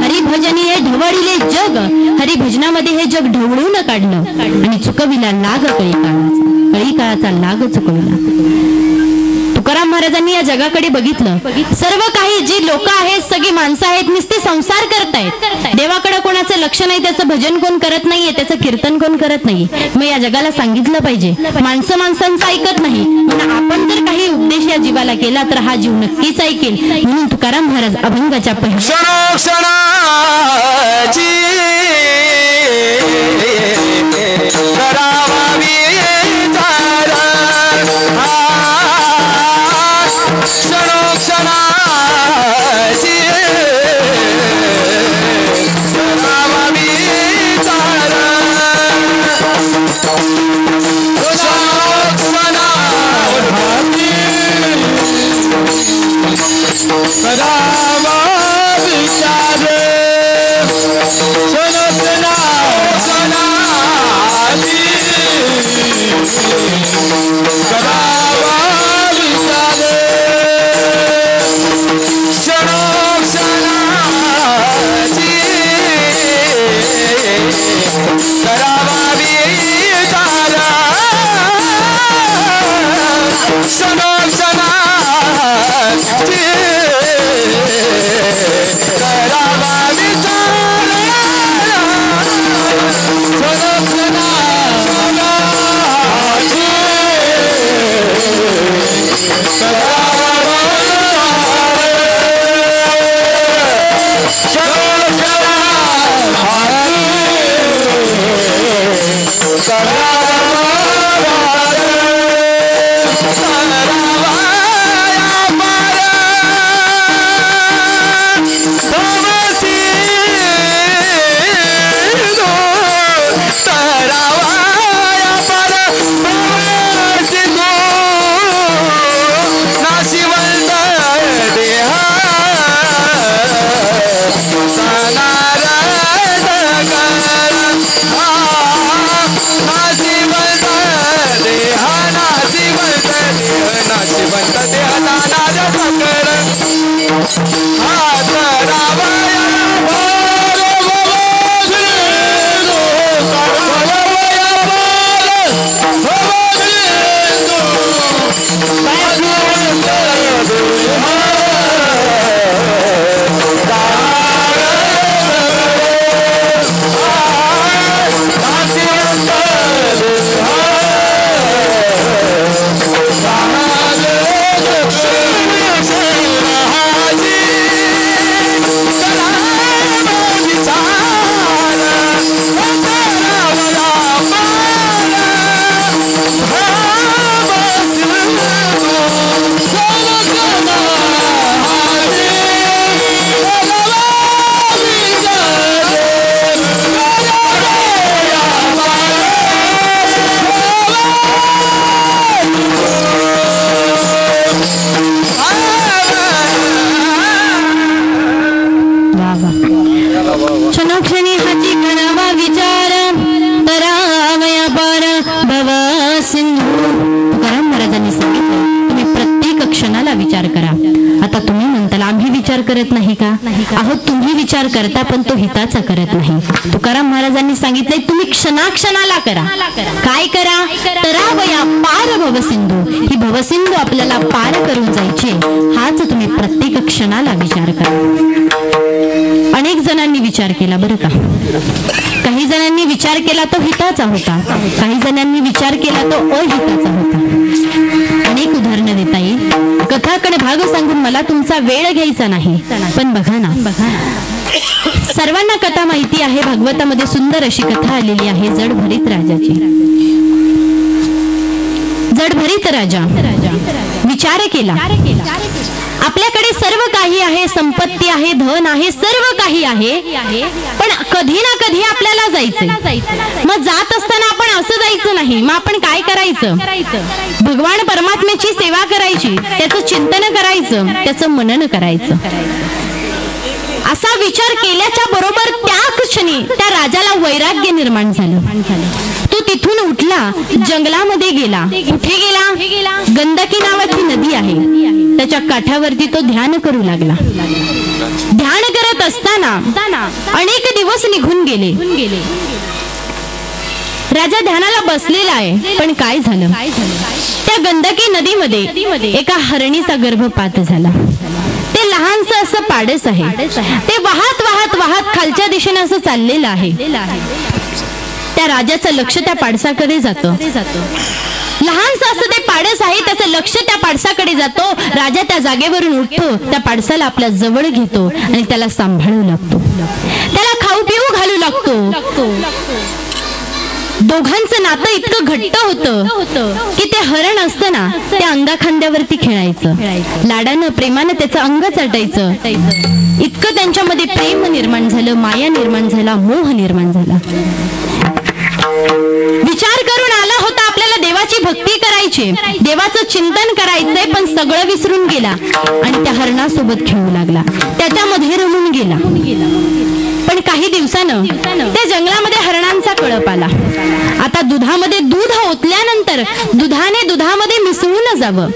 हरिभजनी हे ढवळीले जग, हरिभजनामध्ये हे जग ढवळून काढलं आणि चुकविला लाग कळी काळाचा लाग चुकविला. तुकाराम महाराजांनी या जगाकडे बघितलं. सर्व काही जी लोक आहेत सगळी माणसं आहेत नुसते संसार करतायत. देवाकडे कोणाचं लक्ष नाही, त्याचं भजन कोण करत नाहीये, त्याचं कीर्तन कोण करत नाही. मग या जगाला सांगितलं पाहिजे माणसांचं ऐकत नाही. म्हणून आपण जर काही उपदेश या जीवाला केला तर हा जीव नक्कीच ऐकेल. म्हणून तुकाराम महाराज अभंगाच्या पहिल्या विचार क्षणोक्षणी हाची करावा विचार तरावया पार भव सिंधू. तुकाराम महाराजांनी सांगितलं तुम्ही प्रत्येक क्षणाला विचार करा. आता तुम्ही म्हणताल आम्ही विचार करत नाही का? अहो तुम्ही विचार करता पण तो हिताचा करत नाही. तुकाराम महाराजांनी सांगितलंय तुम्ही क्षणाक्षणाला करा. काय करा? तरावया पार भवसिंधू. ही भवसिंधू आपल्याला पार करून जायची, हाच तुम्ही प्रत्येक क्षणाला विचार करा. अनेक जणांनी विचार केला बरं का. काही जणांनी विचार केला तो हिताचा होता, काही जणांनी विचार केला तो अहिताचा होता. अनेक उदाहरणं देता येईल. कथाकडे भाग सांगून मला तुमचा वेळ घ्यायचा नाही, पण बघा ना, सर्वांना कथा माहिती आहे. भागवतामध्ये सुंदर अशी कथा आलेली आहे जडभरीत राजाची. जडभरीत राजा विचार केला आपल्याकडे सर्व काही आहे, संपत्ती आहे, धन आहे, सर्व काही आहे, पण कधी ना कधी आपल्याला जायचंय. मग जात असताना आपण असं जायचं नाही. मग आपण काय करायचं? भगवान परमात्म्याची सेवा करायची, त्याचं चिंतन करायचं, त्याचं मनन करायचं. असा विचार केल्याच्या बरोबर त्या क्षणी त्या राजाला वैराग्य निर्माण झालं. तो तिथून उठला, जंगलामध्ये गेला. कुठे गेला? गंडकी नावाची नदी आहे, त्याच्या काठावरती तो ध्यान करू लागला. ध्यान करत असताना अनेक दिवस निघून गेले. राजा ध्यानाला बसलेला आहे, पण काय झालं? त्या गंडकी नदीमध्ये एका हरणीचा गर्भपात झाला. ते लहानसं असं पाडस आहे, ते वाहत वाहत वाहत खालच्या दिशेने असं चाललेलं आहे. त्या राजाचं लक्ष त्या पाडसाकडे जातं. लहानसं असं ते पाडस आहे, त्याचं लक्ष त्या पाडसाकडे जातो. राजा त्या जागेवरून उठतो, त्या पाडसाला आपल्या जवळ घेतो आणि त्याला सांभाळू लागतो, त्याला खाऊ पिऊ घालू लागतो. दोघांचं नातं इतकं घट्ट होतं की ते हरण असतं ना, ते अंगाखांद्यावरती खेळायचं, लाडानं प्रेमानं त्याचं अंग चाटायचं. इतकं त्यांच्यामध्ये प्रेम निर्माण झालं, माया निर्माण झाला, मोह निर्माण झाला. विचार करून आला होता आपल्याला देवाची भक्ती करायची, देवाचं चिंतन करायचंय, पण सगळं विसरून गेला आणि त्या हरणासोबत खेळू लागला, त्याच्यामध्ये रमून गेला. पण काही दिवसानं त्या जंगलामध्ये हरणांचा कळप आला. आता दुधामध्ये दूध ओतल्यानंतर दुधाने दुधामध्ये मिसळून जावं,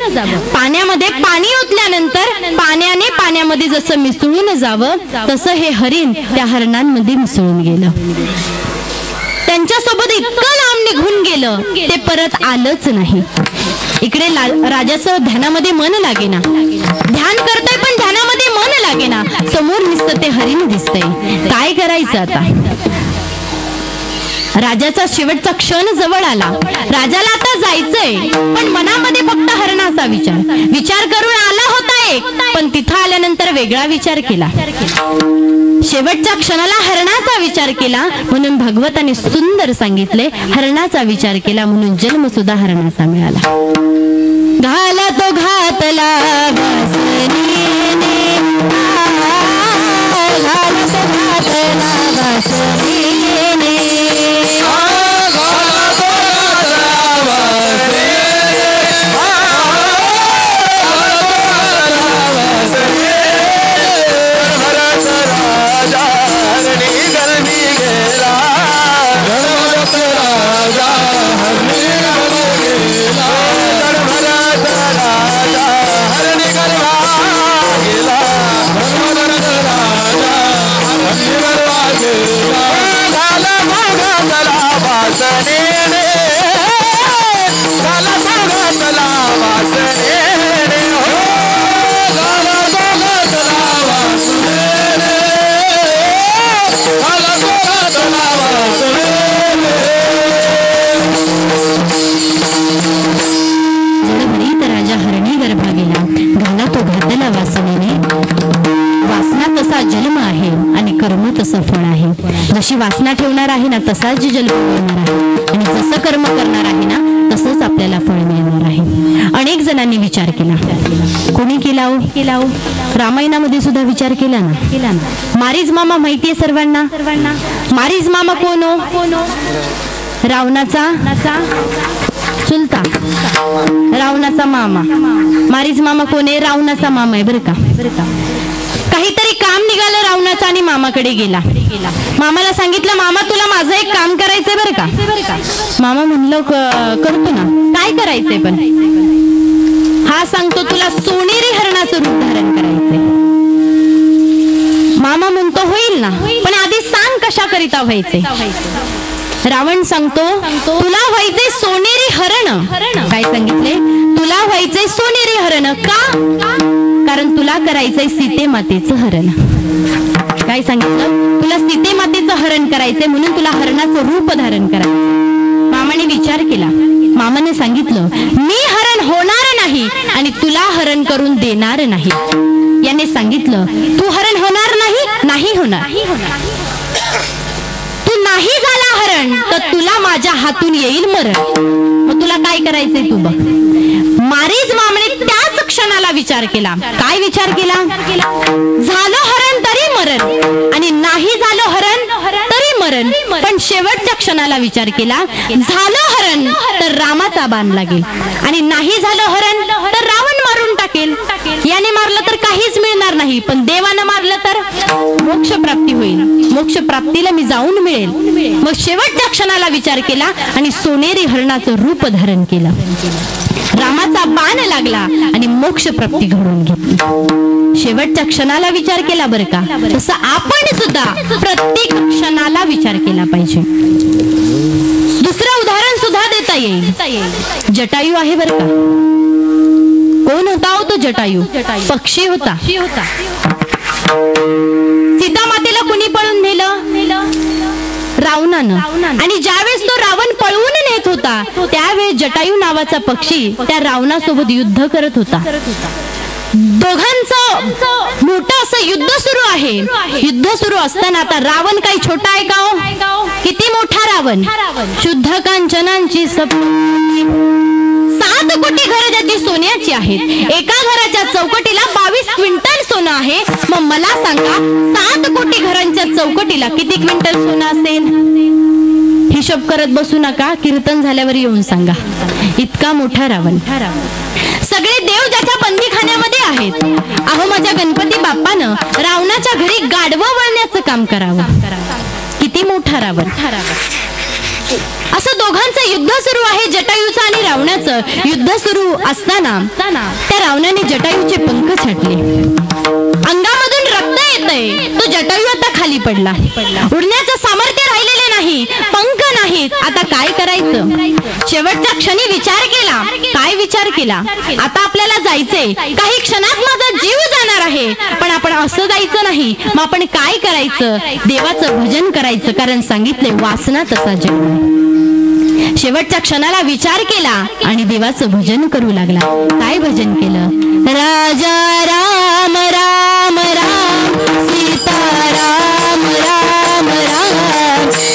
पाण्यामध्ये पाणी ओतल्यानंतर पाण्याने पाण्यामध्ये जसं मिसळून जावं, तसं हे हरिण त्या हरणांमध्ये मिसळून गेलं. त्यांच्यासोबत इतकं लांब निघून गेलं, ते परत आलंच नाही. इकडे राजाचं ध्यानामध्ये मन लागेना, ध्यान करतोय पण ध्यानामध्ये मन लागेना. समोर नुसतं ते हरिण दिसतंय. काय करायचं आता? राजाचा शेवटचा क्षण जवळ आला. राजाला आता जायचंय, पण मनामध्ये फक्त हरणाचा विचार करून आला होता एक, पण तिथं आल्यानंतर वेगळा विचार केला. शेवटच्या क्षणाला हरणाचा विचार केला, म्हणून भागवताने सुंदर सांगितले, हरणाचा विचार केला म्हणून जन्म सुद्धा हरणाचा मिळाला. घाला तो घातला वासनीने, घाला तो घातला वासनीने, फळ आहे. जशी वासना ठेवणार आहे ना, तसाच जन्म करणार आहे, आणि जसं कर्म करणार आहे ना, तसंच आपल्याला फळ मिळणार आहे. अनेक जणांनी विचार केला. कोणी केला हो? रामायणामध्ये सुद्धा विचार केला ना. मारीज मामा माहितीये सर्वांना? मारीज मामा कोण हो? रावणाचा चुलता, रावणाचा मामा. मारीज मामा कोण आहे? रावणाचा मामा आहे बरं का. काहीतरी काम निघालं रावणाचं आणि मामाकडे गेला. मामाला सांगितलं, मामा तुला माझं एक काम करायचंय बरं का. मामा म्हणलं करतो ना. काय करायचंय पण. हा सांगतो तुला सोनेरी हरणाचं रूप धारण करायचंय. मामा म्हणतो होईल ना, पण आधी सांग कशा करिता व्हायचे. रावण सांगतो तुला व्हायचे सोनेरी हरण. काय सांगितले, तुला व्हायचे सोनेरी हरण. का? कारण तुला करायचंय सीते मातेचं हरण. काय सांगितलं, तुला सीते मातेचं हरण करायचंय म्हणून तुला हरणाचं रूप धारण करायचं. मामाने विचार केला. मामाने सांगितलं मी हरण होणार नाही आणि तुला हरण करून देणार नाही. याने सांगितलं तू हरण होणार नाही. नाही होणार. तू नाही झाला हरण तर तुला माझ्या हातून येईल मरण. मग तुला काय करायचंय तू बघ. मारीच मामने त्याच क्षणाला विचार केला. काय विचार केला. झालं हरण तरी मरण आणि नाही झालं हरण तरी मरण. पण शेवटच्या क्षणाला विचार केला, झालं हरण तर रामाचा बाण लागेल आणि नाही झालं हरण तर रावण मारून टाकेल. याने मारलं तर काहीच मिळणार नाही, पण देवानं मारलं तर मोक्ष प्राप्ती होईल. मोक्ष प्राप्तीला मी जाऊन मिळेल. मग शेवटच्या क्षणाला विचार केला आणि सोनेरी हरणाचं रूप धारण केलं. रामाचा बाण लागला आणि मोक्ष प्राप्ती घडून घेतली. शेवटच्या क्षणाला विचार केला बरं का. तसं आपण सुद्धा प्रत्येक क्षणाला विचार केला पाहिजे. दुसरं उदाहरण सुद्धा देता येईल. जटायू आहे बरं का. कोण होता हो तो जटायू. पक्षी होता. सीता मातेला कुणी पळून नेलं. रावणानं. आणि ज्यावेळेस तो रावण पळवून नेत होता त्यावेळेस जटायू नावाचा पक्षी त्या रावणासोबत युद्ध करत होता. दोघांचं मोठं असं युद्ध सुरू आहे. युद्ध सुरू असताना आता रावण काही छोटा आहे का. किती मोठा रावण. शुद्ध कांचनांची 7 कोटी घरं ज्याची सोन्याची आहेत. एका घराच्या चौकटीला 22 क्विंटल सोनं आहे. मग मला सांगा 7 कोटी घरांच्या चौकटीला किती क्विंटल सोनं असेल. हिशोब करत बसू नका. कीर्तन झाल्यावर येऊन सांगा. इतका मोठा रावण. सगळे देव ज्याच्या बंदीखान्यामध्ये आहेत. अहो माझ्या गणपती बाप्पानं रावणाच्या घरी गाढवं वळण्याचं काम करावं. किती मोठा रावण. असं दोघांचं युद्ध सुरू आहे. जटायूचं आणि रावणाचं युद्ध सुरू असताना त्या रावणाने जटायूचे पंख छाटले. अंगामधून रक्त येतंय. तो जटायू आता खाली पडला. उडण्याचं सामर्थ्य राहिलेले नाही. पंख नाहीत. आता काय करायचं. शेवटच्या क्षणी विचार केला. काय विचार केला. आता आपल्याला जायचंय. काही क्षणात माझा जीव जाणार आहे, पण आपण असं जायचं नाही. मग आपण काय करायचं. देवाचं भजन करायचं. कारण सांगितले वासना तसा जन्म. शेवटच्या क्षणाला विचार केला आणि देवाचं भजन करू लागला. काय भजन केलं. राजा राम राम राम सीता राम राम राम.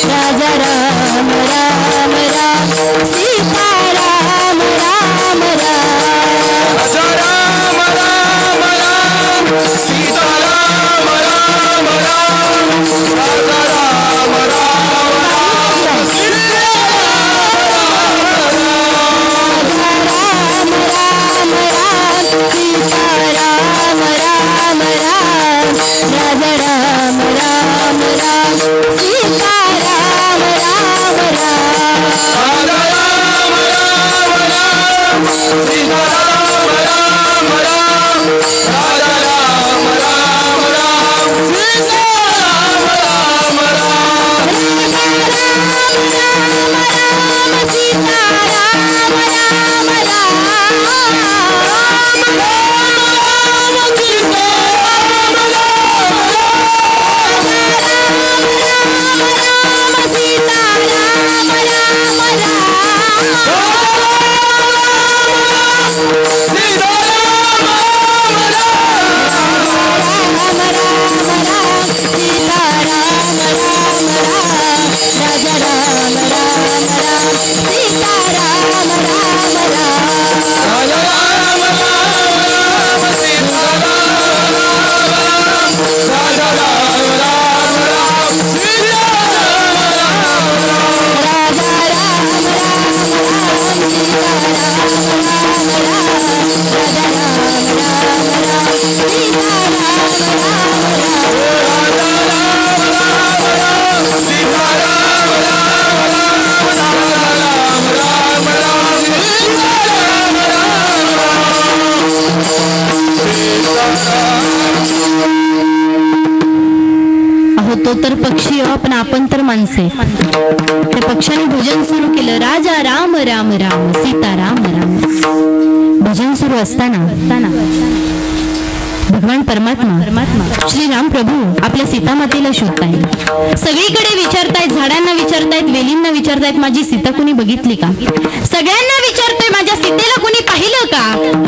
राजा राम राम राम सीता राम राम राम. राजा राम राम राम सीता राम राम राम. राजा राम राम राम सीता राम राम राम. तो तर पक्षी पण आपण तर माणसे. त्या पक्षाने भजन सुरू केलं, राजा राम राम राम सीता राम राम. भजन सुरू असताना भगवान परमात्मा श्री राम प्रभू आपल्या सीता मातेला शोधतायत. सगळीकडे विचारतायत, झाडांना विचारतायत, वेलींना विचारतायत, माझी सीता कुणी बघितली का? सगळ्यांना विचारतोय, माझ्या सीतेला कुणी पाहिलं का?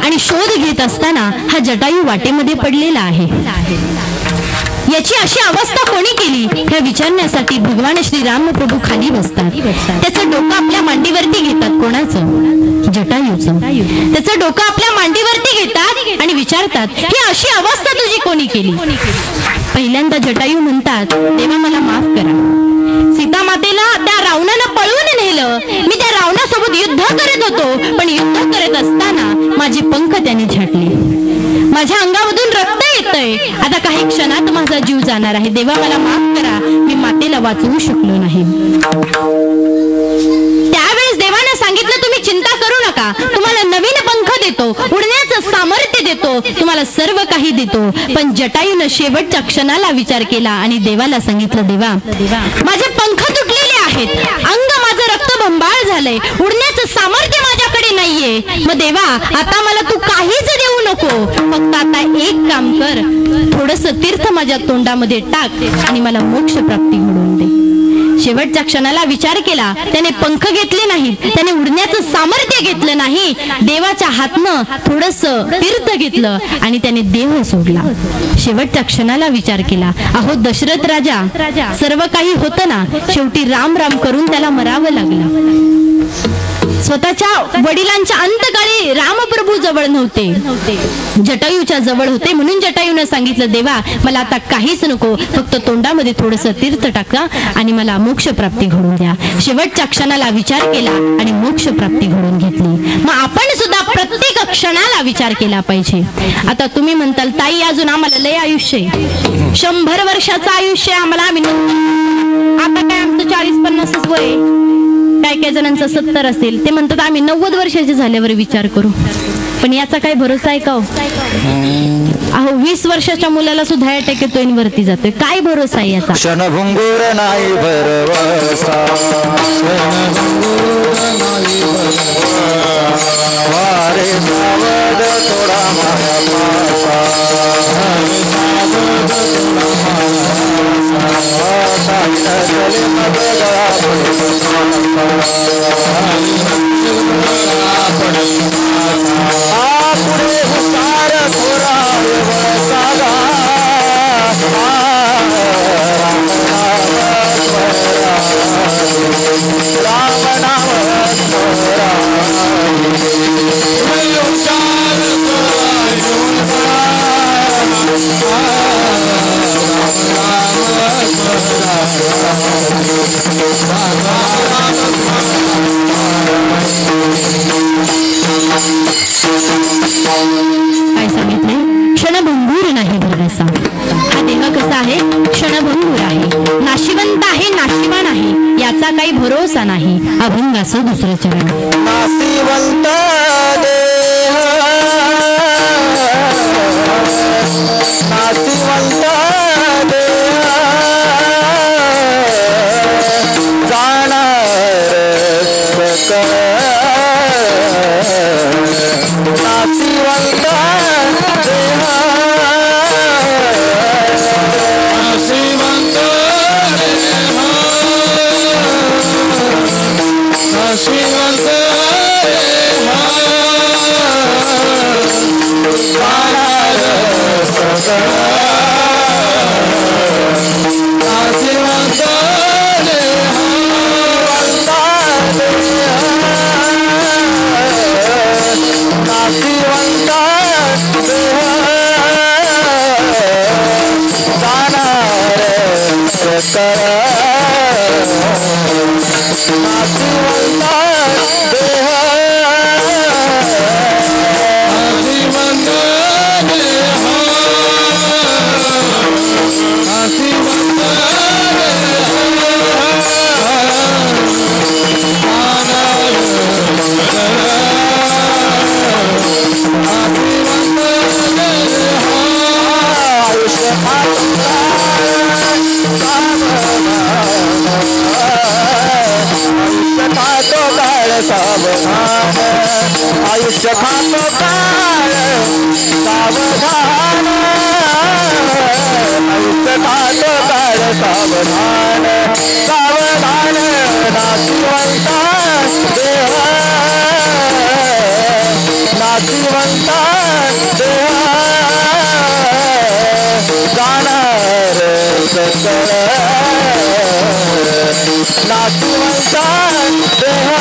आणि शोध घेत असताना हा जटायू वाटेमध्ये पडलेला आहे. याची अशी अवस्था कोणी केली हे विचारण्यासाठी भगवान श्री राम प्रभू खाली बसतात. त्याचं डोकं आपल्या मांडीवरती घेतात. कोणाचं? जटायूचं. त्याचं डोकं आपल्या मांडीवरती घेतात आणि विचारतात, ही अशी अवस्था तुझी कोणी केली? पहिल्यांदा जटायू म्हणतात, देवा मला माफ करा. सीता मातेला त्या रावणानं पळवून नेलं. मी त्या रावणासोबत युद्ध करत होतो, पण युद्ध करत असताना माझे पंख त्याने छाटले. माझ्या अंगामधून रक्त येतंय. आता काही क्षणात माझा जीव जाणार आहे. देवा मला माफ करा, मी मातेला वाचवू शकलो नाही. त्यावेळेस देवाने सांगितलं, तुम्ही चिंता करू नका, तुम्हाला नवीन पंख देतो, उडण्याचं सामर्थ्य देतो, तुम्हाला सर्व काही देतो. पण जटायूनं शेवटच्या क्षणाला विचार केला आणि देवाला सांगितलं, देवा माझे पंख तुटलेले आहेत, अंग माझं रक्तबंबाळ झालंय, उडण्याचं सामर्थ्य माझ्याकडे नाहीये. मग देवा आता मला तू काहीच देऊ नको, फक्त आता एक काम कर, थोडस तीर्थ माझ्या तोंडामध्ये टाक आणि मला मोक्ष प्राप्ती घडवून दे. शेवटच्या क्षणाला विचार केला. त्याने पंख घेतले नाहीत, त्याने उडण्याचं सामर्थ्य घेतलं नाही. देवाच्या हातनं थोडस तीर्थ घेतलं आणि त्याने देह सोडला. शेवटच्या क्षणाला विचार केला, अहो दशरथ राजा, सर्व काही होतं ना, शेवटी राम राम करून त्याला मरावं लागलं. स्वतःच्या वडिलांच्या अंतकाळी रामप्रभू जवळ नव्हते, जटायूच्या जवळ होते. म्हणून जटायूने सांगितलं, देवा मला आता काहीच नको, फक्त तोंडामध्ये थोडस तीर्थ टाका आणि मला मोक्ष प्राप्ती घडून द्या. शेवटच्या क्षणाला विचार केला आणि मोक्ष प्राप्ती घडून घेतली. मग आपण सुद्धा प्रत्येक क्षणाला विचार केला पाहिजे. आता तुम्ही म्हणताल, ताई अजून आम्हाला लय आयुष्य आहे, 100 वर्षाचं आयुष्य आम्हाला, आम्ही आता काय आमचं 40-50 वय, काय काय जणांचं 70 असेल. ते म्हणतात आम्ही 90 वर्षाचे झाल्यावर विचार करू. पण याचा काय भरोसा आहे का हो? अहो 20 वर्षाच्या मुलाला सुद्धा अटॅक येतोय आणि वरती जातोय. काय भरोसा आहे याचा? क्षणभंगुर नाही भरवसा, वारे सावध थोडा महापासा, पुढे हुशार थोरा सागा, राम नाम थोरा, हुशार काय सांगितले? क्षणभंगूर नाही भरवसा. हा देह कसा आहे? क्षणभंगूर आहे, नाशिवंत आहे, नाशिवान आहे, याचा काही भरोसा नाही. अभंगाचं दुसरं चरण. नाशिवंत देह, नाशिवंत देह, जाणार सकळ, नाशिवंत देह, नाशिवंत देह, नाशिवंत देह, जाणार सकळ, नाशिवंत देह, नाशिवंत देह, जाणार सकळ, नाशिवंत देह, नाशिवंत देह, नाशिवंत आयुष्य सावधान आयुष्य खातो काळ सावधान आयुष्य खातो काळ सावधान सावधान नाशिवंता देह नाशिवंता देह जाणार सकळ नाशिवंता देह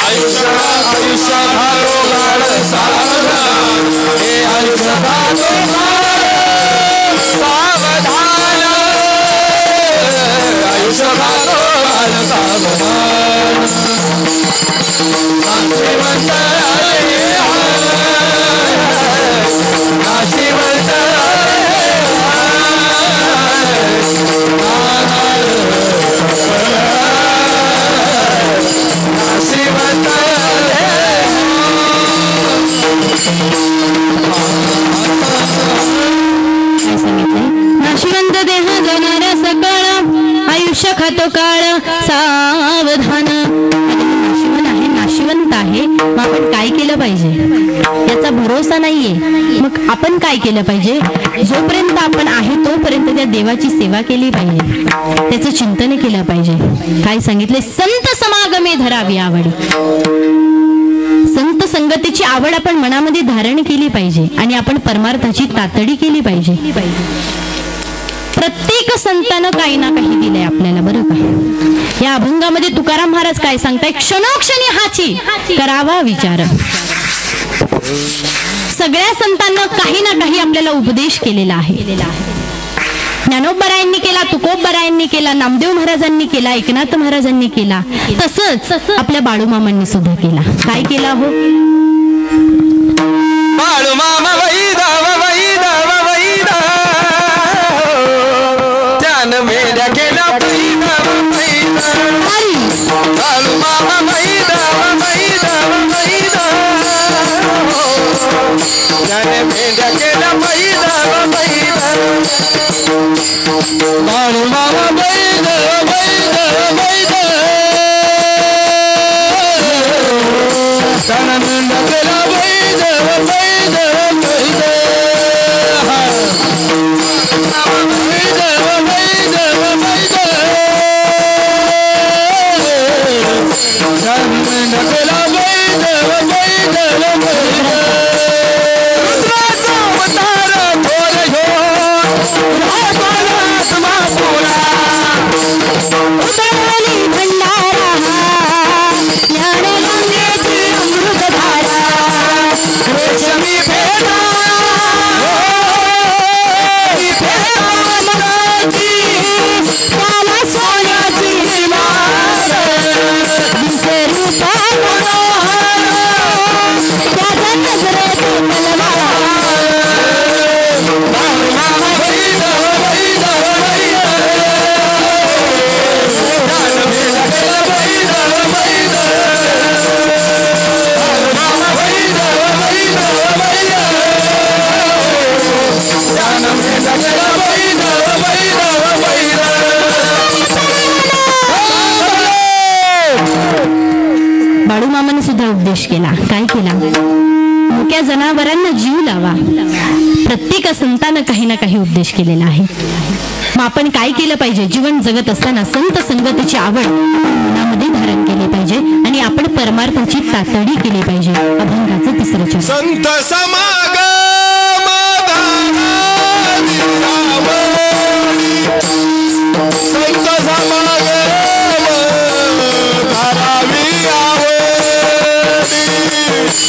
आयुष्य घालो गाळ सावधान हे आयुष्य घालो गाळ सावधान आयुष्य घालो गाळ सावधान नाशिवंत नाशिवंत नाशिवंत देह जाणार सकळ आयुष्य खातो काळ सावधान. नाशिवंत आहे नाशिवंत आहे मग आपण काय केलं पाहिजे याचा भरोसा नाहीये. मग आपण काय केलं पाहिजे जोपर्यंत आपण आहे तोपर्यंत त्या देवाची सेवा केली पाहिजे त्याचं चिंतन केलं पाहिजे. काय सांगितले संत समागमे धरावी आवडी. संत संगतीची आवड आपण मनामध्ये धारण केली पाहिजे आणि आपण परमार्थाची तातडी केली पाहिजे. प्रत्येक संतानं काही ना काही दिलंय आपल्याला बरं का. या अभंगामध्ये तुकाराम महाराज काय सांगताय क्षणोक्षणी हाची करावा विचार. सगळ्या संतांना काही ना काही आपल्याला उपदेश केलेला आहे. ज्ञानोबरायांनी केला तुकोबरायांनी केला नामदेव महाराजांनी केला एकनाथ महाराजांनी केला तसंच आपल्या बाळूमामांनी सुद्धा केला. काय केला हो बाळूमामा वैदा वैदा वैदा त्यान मेल्या केल्या वैदा वैदा बाळूमामा वैदा वैदा वैदा त्यान मेल्या केल्या वैदा वैदा बाळूमामा वैदा वैदा वैदा त्यान मेल्या केल्या वैदा वैदा बाळूमामाने सुद्धा उपदेश केला. काय केला मुक्या जनावरांना जीव लावा. प्रत्येक संतानं काही ना काही उपदेश केलेला आहे. मग आपण काय केलं पाहिजे जीवन जगत असताना संत संगतीची आवड मनामध्ये धारण केली पाहिजे आणि आपण परमार्थाची तातडी केली पाहिजे. अभंगाचं तिसरं चरण संत समागम संत समागम धारावी आवडी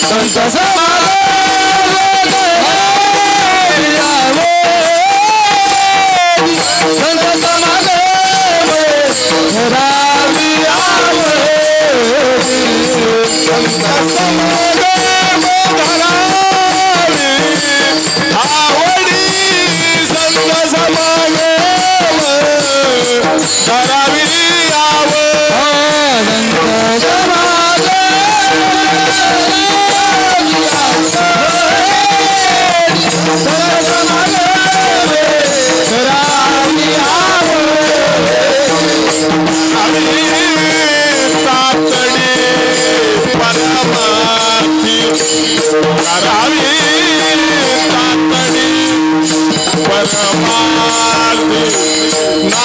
संत समागम संत समागम धारावी आवडी संत समागम धारावी आवडी संत समागम करावी आवड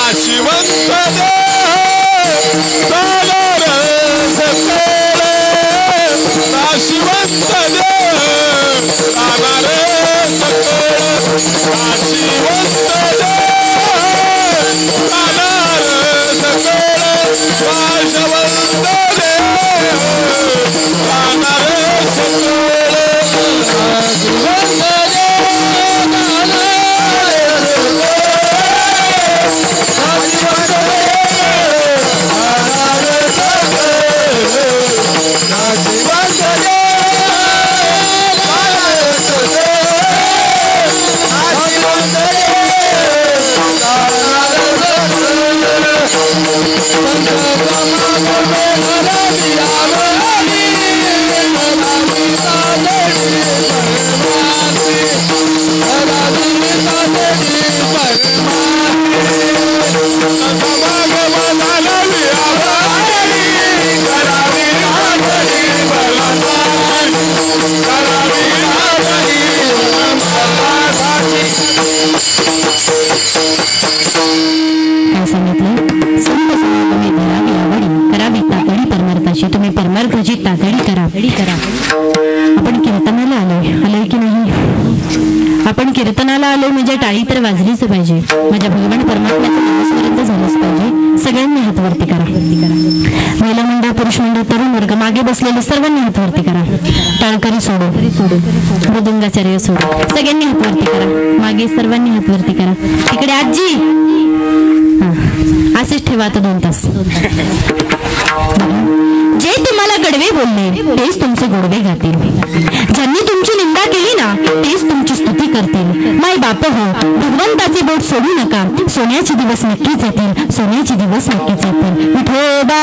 नाशिवंत सागर सकळ नाशिवंत सागर सकळ नाशिवंत सागर सकळ नाशवंत सागर सकळ तुम्ही परमार्थाची तातडी करा. आपण कीर्तनाला आलोय की नाही? आपण कीर्तनाला आलो म्हणजे टाळी तर वाजलीच पाहिजे. माझ्या भगवान परमात्म्याचं नामस्मरण झालंच पाहिजे. सगळ्यांनी हात वरती करा. महिला मंडळ, पुरुष मंडळ, तरुण वर्ग, मागे बसलेले सर्वांनी हात वरती करा. टाळकरी सोडू, मृदुंगाचार्य सोडू, सगळ्यांनी हात वरती करा. मागे सर्वांनी हात वरती करा. तिकडे आजी, असेच ठेवा आता 2 तास. जे तुम्हाला गडवे बोलले तेच तुमचे गोडवे गातील. ज्यांनी तुमची निंदा केली ना तेच तुमची स्तुती करतील. माय बाप हो, भगवंताचे बोट सोडू नका. सोन्याचे दिवस नक्कीच येतील. सोन्याचे दिवस नक्कीच येतील. विठोबा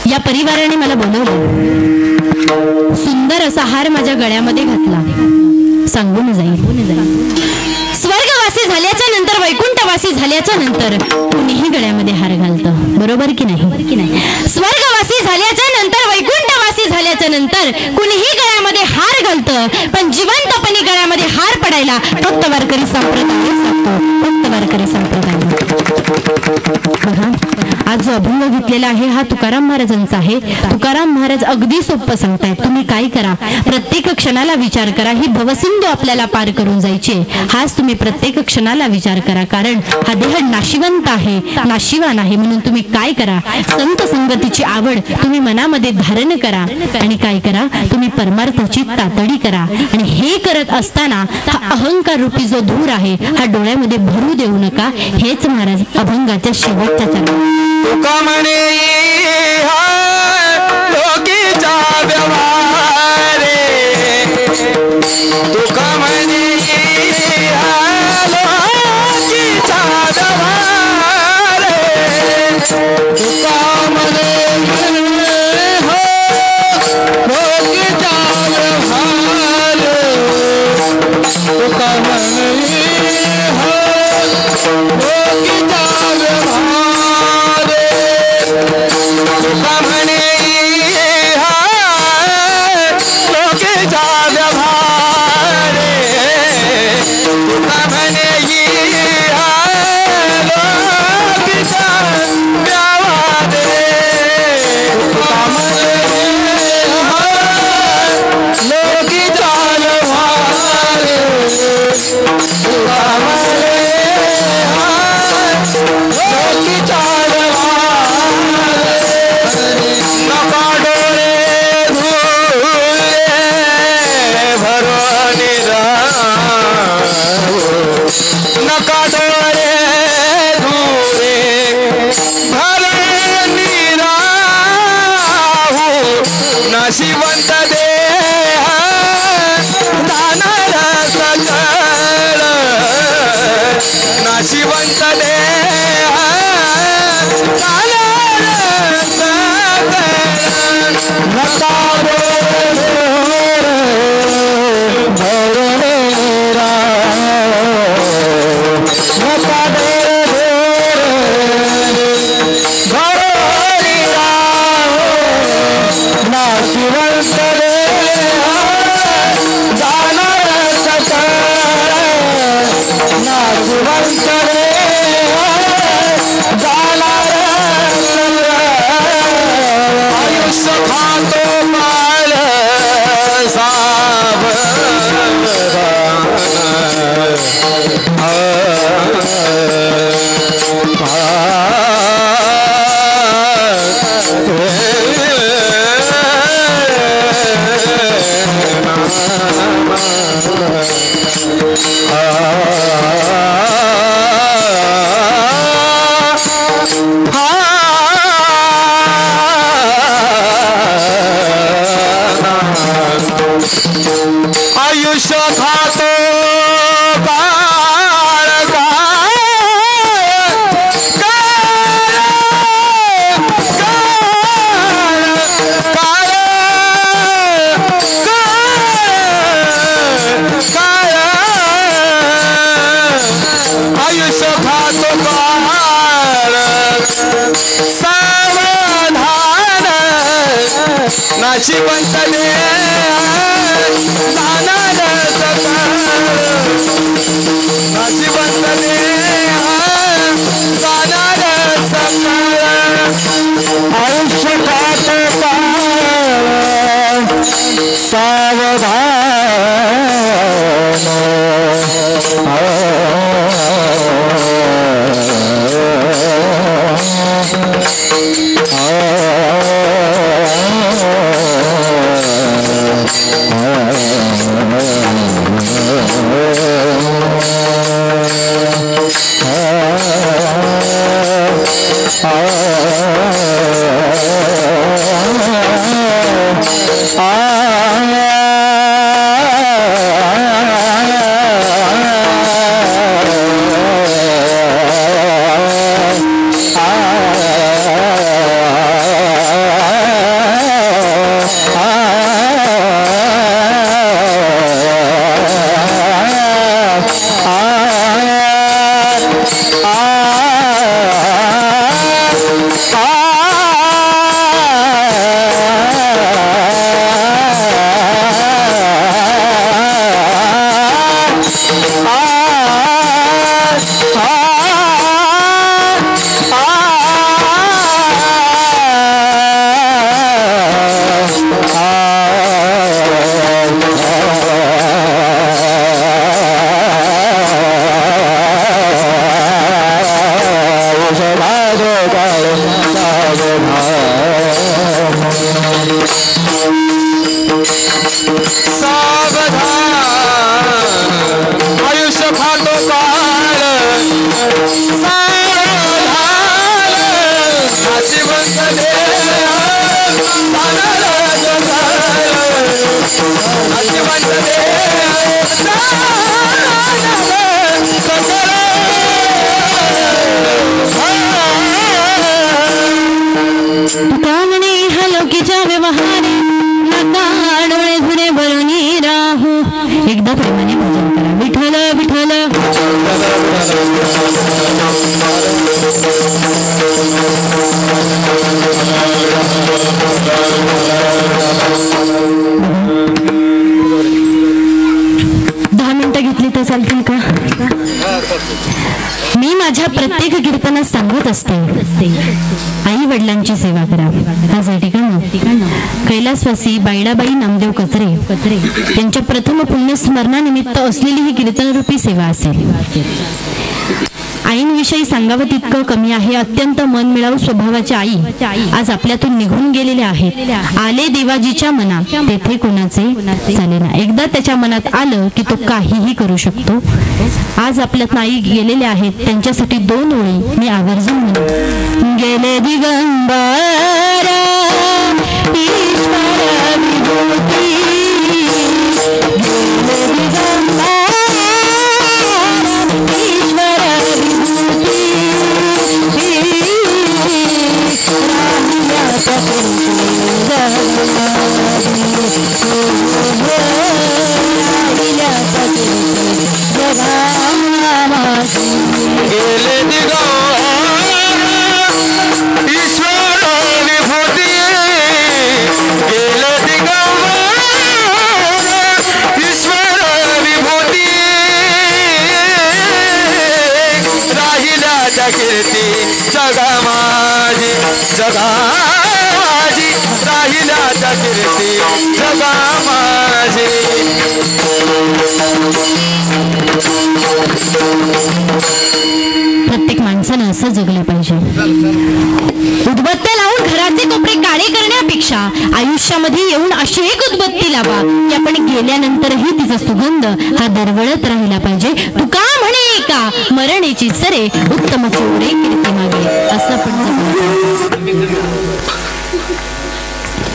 या परिवाराने मला बोलवलं. सुंदर असा हार माझ्या गळ्यामध्ये घातला. सांगून जाईल स्वर्गवासी झाल्याच्या नंतर, वैकुंठवासी झाल्याच्या नंतर कुणीही गळ्यामध्ये हार घालतं. बरोबर की नाही? स्वर्गवासी झाल्याच्या नंतर, वैकुंठवासी झाल्याच्या नंतर कुणीही गळ्यामध्ये हार घालतं. पण जिवंतपणे गळ्यामध्ये हार पडायला फक्त वारकरी संप्रदाय सांगतो. फक्त वारकरी संप्रदाय. आज जो अभंग घेतलेला आहे हा तुकाराम महाराजांचा आहे. तुकाराम महाराज अगदी सोपं सांगतायत. तुम्ही काय करा, प्रत्येक क्षणाला विचार करा. ही भवसिंधू आपल्याला पार करून जायची. हाच तुम्ही प्रत्येक क्षणाला विचार करा. कारण हा देह नाशिवंत आहे, नाशिवान आहे. म्हणून तुम्ही काय करा, संत संगतीची आवड तुम्ही मनामध्ये धारण करा. आणि काय करा, तुम्ही परमार्थाची तातडी करा. आणि हे करत असताना हा अहंकार रूपी जो धूर आहे हा डोळ्यामध्ये भरू देऊ नका. हेच महाराज अभंगाच्या शेवटच्या चरणात तुका म्हणे लोकीचा व्यवहारे, तुका म्हणे लोकीचा व्यवहारे, तुका म्हणे नका डोळे धुरे भरणी राहू नशिवंत देह जाणार सकळ नशिवंत देह जाणार सकळ नका आयुष्य खातो आयुष्य खातो सावधान नाशिवंत जाणार सकळ नाशिवंत जाणार सकळ आयुष्य खातो सावधान एकदा प्रेमाने भजन करा. विठ्ठल विठ्ठल चालतील का? मी माझ्या प्रत्येक कीर्तनात सांगत असते, आई वडिलांची सेवा करा. आज या ठिकाणी कैलासवासी बाईडाबाई नामदेव कचरे त्यांच्या प्रथम पुण्यस्मरणानिमित्त असलेली ही कीर्तनरूपी सेवा असेल. आईंविषयी सांगावं तितकं कमी आहे. अत्यंत मनमिळावू स्वभावाची आई आज आपल्यातून निघून गेलेल्या आहेत. आले देवाजीच्या मनात तेथे कोणाचे चालेना. एकदा त्याच्या मनात आलं की तो काहीही करू शकतो. आज आपल्यात आई गेलेल्या आहेत, त्यांच्यासाठी 2 ओळी मी आवर्जून म्हणतो. गेले दिगंबर ईश्वर विभूती, गेले दिगंबर ईश्वर विभूती, गेले दिगंबर ईश्वर विभूती, गेले दिगंबर ईश्वर विभूती, राहिला त्या कीर्ती जगा माझी, जगा माझी, राहिला त्या कीर्ती जगा माझी. प्रत्येक माणसानं असं जगलं पाहिजे. उदबत्त्या लावून घराचे कोपरे काळे करण्यापेक्षा आयुष्यामध्ये येऊन अशी एक उदबत्ती लावा की आपण गेल्यानंतरही तिचा सुगंध हा दरवळत राहिला पाहिजे. तुका म्हणे का मरणेची सरे उत्तम चोरे कीर्ती मागे, असं आपण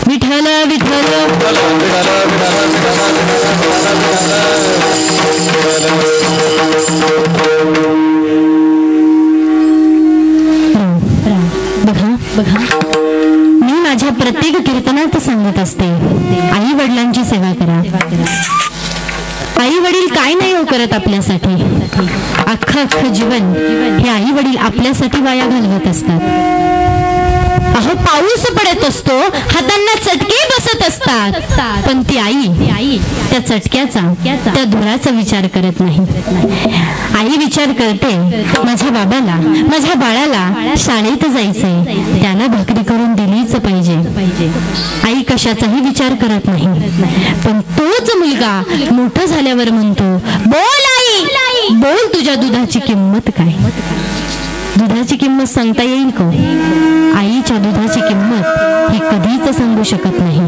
विठ्ठल विठ्ठल बघा, मी माझ्या प्रत्येक कीर्तनात सांगत असते, आई वडिलांची सेवा करा. आई वडील काय नाही हो करत आपल्यासाठी. अख्खं जीवन हे आई वडील आपल्यासाठी वाया घालवत असतात. अहो पाऊस पडत असतो, हातांना चटके बसत असतात, पण ती आई त्या चटक्याचा त्या धुराचा विचार करत नाही. आई विचार करते, माझ्या बाबाला माझ्या बाळाला शाळेत जायचंय, त्याला भाकरी करून दिलीच पाहिजे. आई कशाचाही विचार करत नाही. पण तोच मुलगा मोठा झाल्यावर म्हणतो, बोल आई बोल, तुझ्या दुधाची किंमत काय. दुधाची किंमत सांगता येईल का? आईच्या दुधाची किंमत ही कधीच सांगू शकत नाही.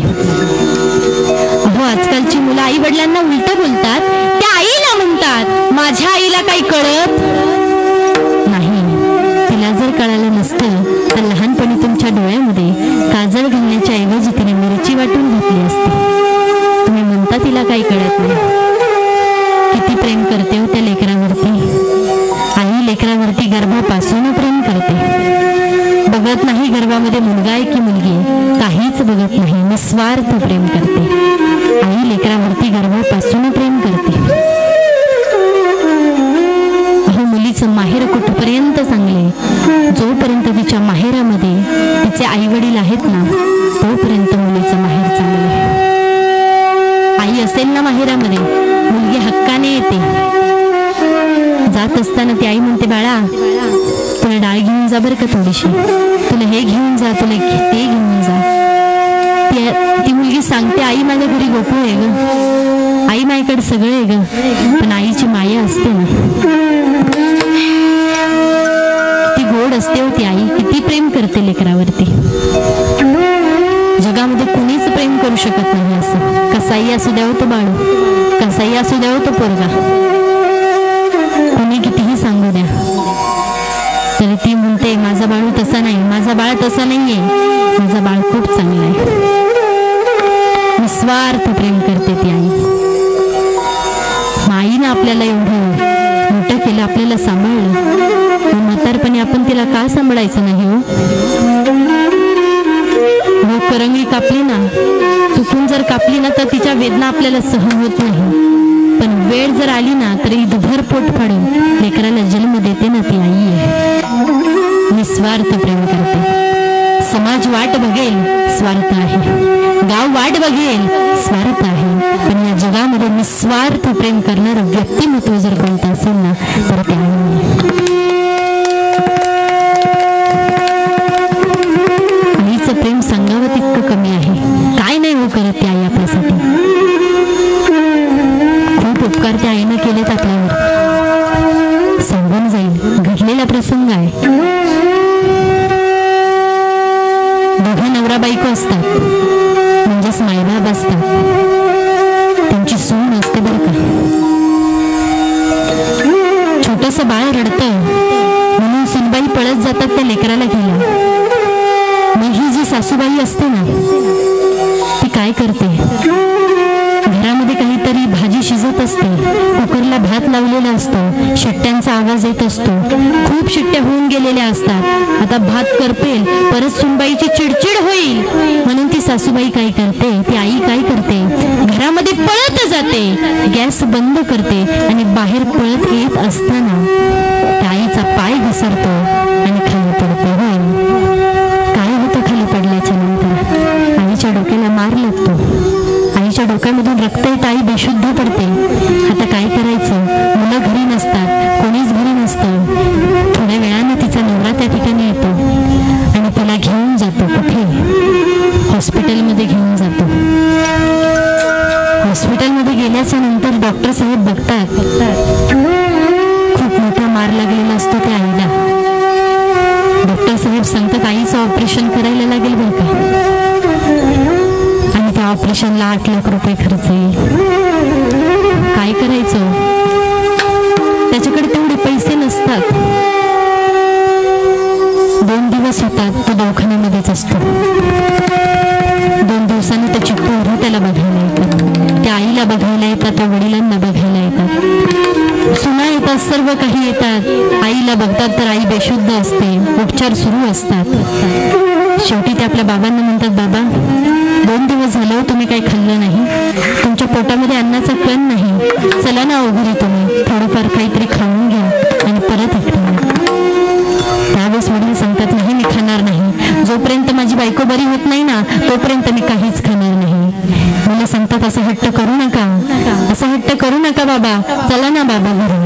अहो आजकालची मुलं आई वडिलांना उलट बोलतात. त्या आईला म्हणतात, माझ्या आईला काही कळत नाही. तिला जर कळालं नसतं तर लहानपणी तुमच्या डोळ्यामध्ये काजळ घालण्याच्या ऐवजी तिने मिरची वाटून घातली असते. तुम्ही म्हणता तिला काही कळत नाही. किती प्रेम करते हो त्या लेकरावरती. आई लेकरावरती गर्भापासून प्रेम करते. बघत नाही गर्भामध्ये मुलगा आहे की मुलगी आहे, काहीच बघत नाही. निस्वार्थ प्रेम करते. आई लेकरावरती गर्भापासून प्रेम करते. अहो मुलीचं माहेर कुठपर्यंत चांगले, जोपर्यंत तिच्या माहेरामध्ये तिचे आई वडील आहेत ना, तोपर्यंत मुलीचं माहेर चांगले. आई असेल ना माहेरामध्ये, मुलगी हक्काने येते. जात असताना ती आई म्हणते, बाळा तुला डाळ घेऊन जा बरं का थोडीशी, तुला हे घेऊन जा, तुला ते घेऊन जा. ती मुलगी सांगते, आई माझ्या घरी गोकुळ आहे ग, आई माझ्याकडे सगळं आहे ग. पण आईची माया असते ना, ती गोड असते होती. आई किती प्रेम करते लेकरावरती. जगामध्ये कुणीच प्रेम करू शकत नाही असं. कसाई असू द्यावं तो बाळू, कसाई असू द्यावं तो पोरगा, कुणी कितीही सांगू द्या, तरी ती म्हणते माझा बाळू तसा नाही, माझा बाळ तसा नाहीये, माझा बाळ खूप चांगला आहे. निस्वार्थ प्रेम करते ती आई. आईनं आपल्याला एवढं मोठं केलं, आपल्याला सांभाळलं, म्हातारपणी आपण तिला का सांभाळायचं नाही हो? करंगळी कापली ना, चुकून जर कापली ना तर तिच्या वेदना आपल्याला सहन होत नाही. पण वेळ जर आली ना तर ईदभर पोट फाडून लेकराला जन्म देते ना, ती आई आहे. निस्वार्थ प्रेम करते. समाज वाट बघेल, स्वार्थ आहे. गाव वाट बघेल, स्वार्थ आहे. पण या जगामध्ये निस्वार्थ प्रेम करणारं व्यक्तिमत्व जर कोणतं असेल ना तर ते आई आहे. आईचं प्रेम सांगावं तितकं कमी आहे. काय नाही हो करत ती आई आपल्यासाठी. खूप उपकार त्या आईनं केलेत आपल्यावर. सांगून जाईल, घडले बाळ रडतं म्हणून सुनबाई पळत जातात त्या लेकराला घ्यायला. मग ही जी सासूबाई असते ना ती काय करते, घरामध्ये काहीतरी भाजी शिजत असते, कुकरला भात लावलेला असतो, शिट्ट्यांचा आवाज येत असतो, खूप शिट्ट्या होऊन गेलेल्या असतात. आता भात करपेल, परत सुनबाईची चिडचिड होईल म्हणून ती सासूबाई काय करते, ती आई काय करते, घरामध्ये पळत जाते, गॅस बंद करते आणि बाहेर पळत येत असताना त्या आईचा पाय घसरतो आणि खाली पडतो. काय होतं खाली पडल्याच्या नंतर? आईच्या डोक्याला मार लागतो, आईच्या डोक्यामधून रक्त येत, आई बेशुद्ध पडते. आता काय करायचं, मुलं घरी नसतात, कोणीच घरी नसतं. थोड्या वेळाने तिचा नवरा त्या ठिकाणी येतो आणि तिला घेऊन जातो. कुठे? हॉस्पिटलमध्ये घेऊन जातो. हॉस्पिटलमध्ये गेल्याच्या नंतर डॉक्टर साहेब बघतात, खूप मोठा मार लागलेला असतो त्या आईला. डॉक्टर साहेब सांगतात आईचं ऑपरेशन करायला लागेल बरं का, आणि त्या ऑपरेशनला 8 लाख रुपये खर्च येईल. काय करायचं, त्याच्याकडे तेवढे पैसे नसतात. 2 दिवस होतात तो दवाखान्यामध्येच असतो. 2 दिवसांनी त्याची पोरं त्याला बघायला येतात, त्या आईला बघायला येतात, त्या वडिलांना बघायला येतात, सुना येतात, सर्व काही येतात. आईला बघतात तर आई बेशुद्ध असते, उपचार सुरू असतात. शेवटी ते आपल्या बाबांना म्हणतात, बाबा 2 दिवस झालं तुम्ही काही खाल्लं नाही, तुमच्या पोटामध्ये अन्नाचा कण नाही, चला ना घरी तुम्ही थोडंफार काहीतरी खाऊन घ्या आणि परत इकडे. त्यावेळेस वडील सांगतात, नाही मी खाणार नाही, जोपर्यंत माझी बायको बरी होत नाही ना तोपर्यंत मी काहीच खाणार नाही. मला सांगतात असं हट्ट करू नका, असं हट्ट करू नका बाबा, चला ना बाबा घरी.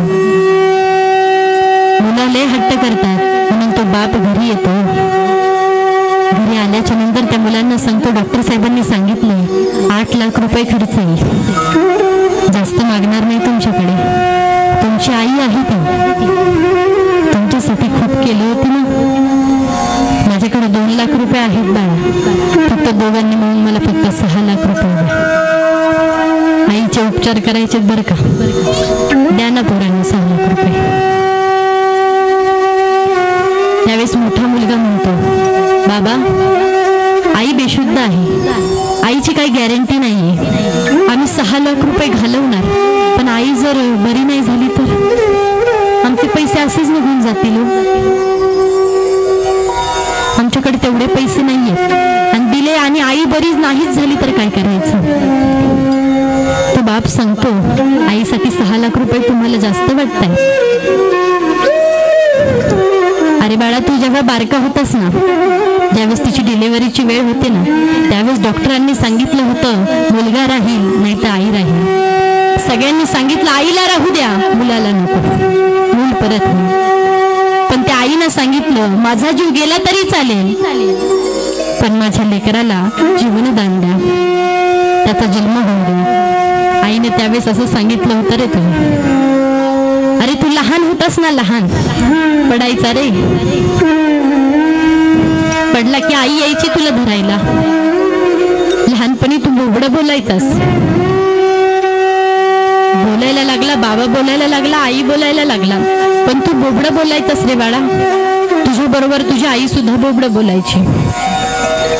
मुलं लय हट्ट करतात म्हणून तो बाप घरी येतो. घरी आल्याच्या नंतर त्या मुलांना सांगतो, डॉक्टर साहेबांनी सांगितलंय 8 लाख रुपये खर्च येईल, जास्त मागणार नाही तुमच्याकडे, तुमची आई आहे ती, तुमच्यासाठी खूप केलं होतं ना, माझ्याकडे 2 लाख रुपये आहेत बाळा, फक्त दोघांनी मिळून मला फक्त 6 लाख रुपये द्या. आईचे उपचार करायचे बरं का, द्या ना पोरांनी 6 लाख रुपये. त्यावेळेस मोठा मुलगा म्हणतो, बाबा आई बेशुद्ध आहे, आईची काही गॅरंटी नाहीये, आम्ही 6 लाख रुपये घालवणार, पण आई जर बरी नाही झाली तर आमचे पैसे असेच निघून जातील. आमच्याकडे तेवढे पैसे नाहीये, आणि दिले आणि आई बरीच नाहीच झाली तर काय करायचं. तो बाप सांगतो, आईसाठी 6 लाख रुपये तुम्हाला जास्त वाटतंय. अरे बाळा, तू जेव्हा बारका होतास ना, ज्यावेळेस तिची डिलिव्हरीची वेळ होते ना, त्यावेळेस डॉक्टरांनी सांगितलं होतं मुलगा राहील नाही तर आई राहील. सगळ्यांनी सांगितलं आईला राहू द्या, मुलाला नको, मूल परत होईल. पण त्या आईनं सांगितलं माझा जीव गेला तरी चालेल, पण माझ्या लेकराला जीवनदान द्या, त्याचा जन्म होऊ द्या. आईने त्यावेळेस असं सांगितलं होतं, रे तू, अरे तू लहान होतास ना, लहान पडायचा रे, पडला की आई यायची तुला धरायला. लहानपणी तू बोबडं बोलायचास, बोलायला लागला, बाबा बोलायला लागला, आई बोलायला लागला, पण तू बोबडं बोलायचास रे बाळा. तुझ्या बरोबर तुझी आई सुद्धा बोबडं बोलायची.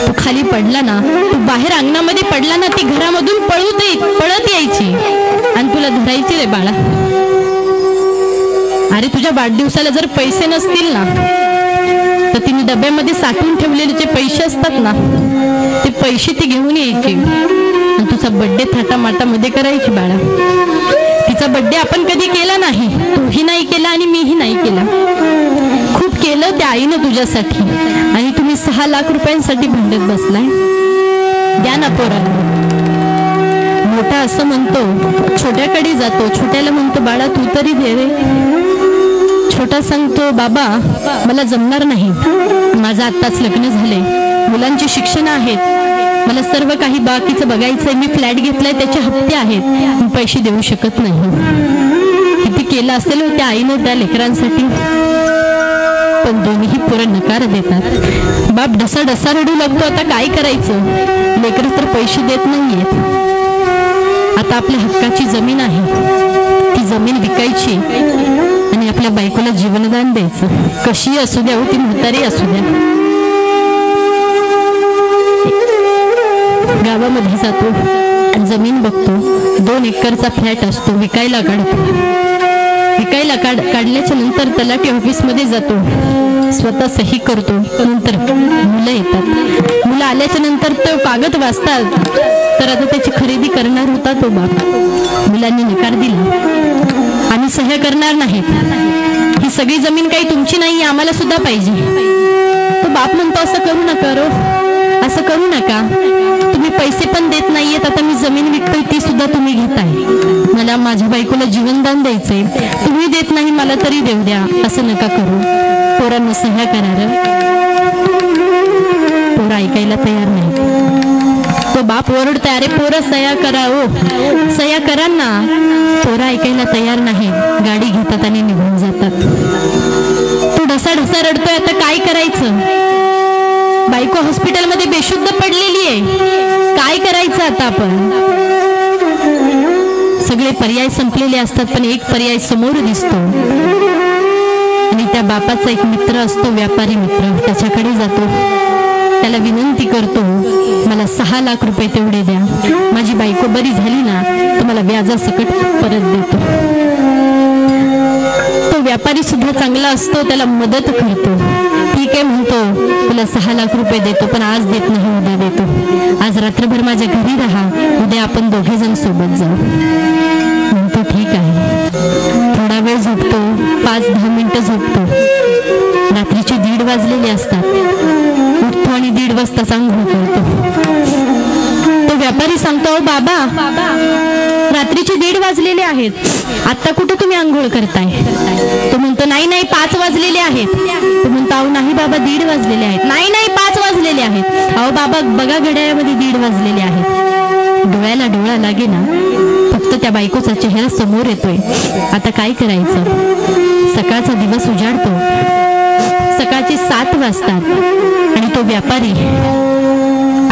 तू खाली पडला ना, तू बाहेर अंगणामध्ये पडला ना, ती घरामधून पळत यायची आणि तुला धरायची रे बाळा. अरे तुझ्या वाढदिवसाला जर पैसे नसतील ना, तर तिने डब्यामध्ये साठवून ठेवलेले जे पैसे असतात ना, ते पैसे ती घेऊन यायची आणि तुझा बर्थडे थाटामाटामध्ये करायची बाळा. तिचा बर्थडे आपण कधी केला नाही, तूही नाही केला आणि मीही नाही केला. खूप केलं त्या आईनं तुझ्यासाठी, आणि तुम्ही 6 लाख रुपयांसाठी भांडत बसलाय. द्या ना पोराला. मोठा असं म्हणतो, छोट्याकडे जातो, छोट्याला म्हणतो बाळा तू तरी दे रे. छोटा सांगतो बाबा मला जमणार नाही, माझं आत्ताच लग्न झाले, मुलांची शिक्षण आहेत, मला सर्व काही बाकीचं बघायचंय, मी फ्लॅट घेतलाय त्याचे हप्ते आहेत, मी पैसे देऊ शकत नाही. किती केलं असेल त्या आईनं त्या लेकरांसाठी, पण दोन्ही पोरं नकार देतात. बाप ढसा ढसा रडू लागतो. आता काय करायचं, लेकरं तर पैसे देत नाहीयेत. आता आपल्या हक्काची जमीन आहे, ती जमीन विकायची आणि आपल्या बायकोला जीवनदान द्यायचं, कशी असू द्या, ती म्हातारी असू द्या. गावामध्ये जातो, जमीन बघतो, 2 एकरचा फ्लॅट असतो, विकायला काढल्याच्या नंतर तलाठी ऑफिसमध्ये जातो, स्वतः सही करतो. नंतर मुलं येतात, मुलं आल्याच्या नंतर तो कागद वाचतात. तर आता त्याची खरेदी करणार होता तो बाप. मुलांनी नकार दिला, आम्ही सह्या करणार नाहीत, ही सगळी जमीन काही तुमची नाही, आम्हाला सुद्धा पाहिजे. तो बाप म्हणतो असं करू नका रो, असं करू नका, तुम्ही पैसे पण देत नाहीयेत, आता मी जमीन विकतोय ती सुद्धा तुम्ही घेताय, मला माझ्या बायकोला जीवनदान द्यायचंय, तुम्ही देत नाही मला तरी देऊ द्या, असं नका करू. पोरांना सह्या करा. पोरं ऐकायला तयार नाही. तो बाप ओरडतोय, अरे पोरं सह्या करा, ओ सह्या करा ना. पोरं ऐकायला तयार नाही, गाडी घेतात आणि निघून जातात. तो ढसा रडतोय, आता काय करायचं? बायको हॉस्पिटलमध्ये बेशुद्ध पडलेली आहे, काय करायचं आता आपण? सगळे पर्याय संपलेले असतात, पण एक पर्याय समोर दिसतो आणि त्या बापाचा एक मित्र असतो, व्यापारी मित्र, त्याच्याकडे जातो, त्याला विनंती करतो, मला 6 लाख रुपये तेवढे द्या, माझी बायको बरी झाली ना तर मला व्याजासकट परत देतो. तो व्यापारी सुद्धा चांगला असतो, त्याला मदत करतो. ठीक आहे म्हणतो, तुला 6 लाख रुपये देतो, पण आज देत नाही, उद्या देतो. आज रात्रभर माझ्या घरी राहा, उद्या आपण 2घे जण सोबत जाऊ. म्हणतो ठीक आहे. थोडा वेळ झोपतो, 5-10 मिनिटं झोपतो. रात्रीचे 1:30 वाजलेले असतात. उठतो आणि 1:30 वाजता आंघोळ करतो. तो व्यापारी सांगतो, बाबा रात्रीचे 1:30 वाजलेले आहेत, आता कुठे तुम्ही आंघोळ करताय? तो म्हणतो नाही 5 वाजलेले आहेत. तो म्हणतो अहो नाही बाबा 1:30 वाजलेले आहेत. नाही 5 वाजलेले आहेत. अहो बाबा बघा घड्याळामध्ये 1:30 वाजलेले आहेत. डोळ्याला डोळा लागे ना, फक्त त्या बायकोचा चेहरा समोर येतोय. आता काय करायचं? सकाळचा दिवस उजाडतो, सकाळचे 7 वाजतात आणि तो व्यापारी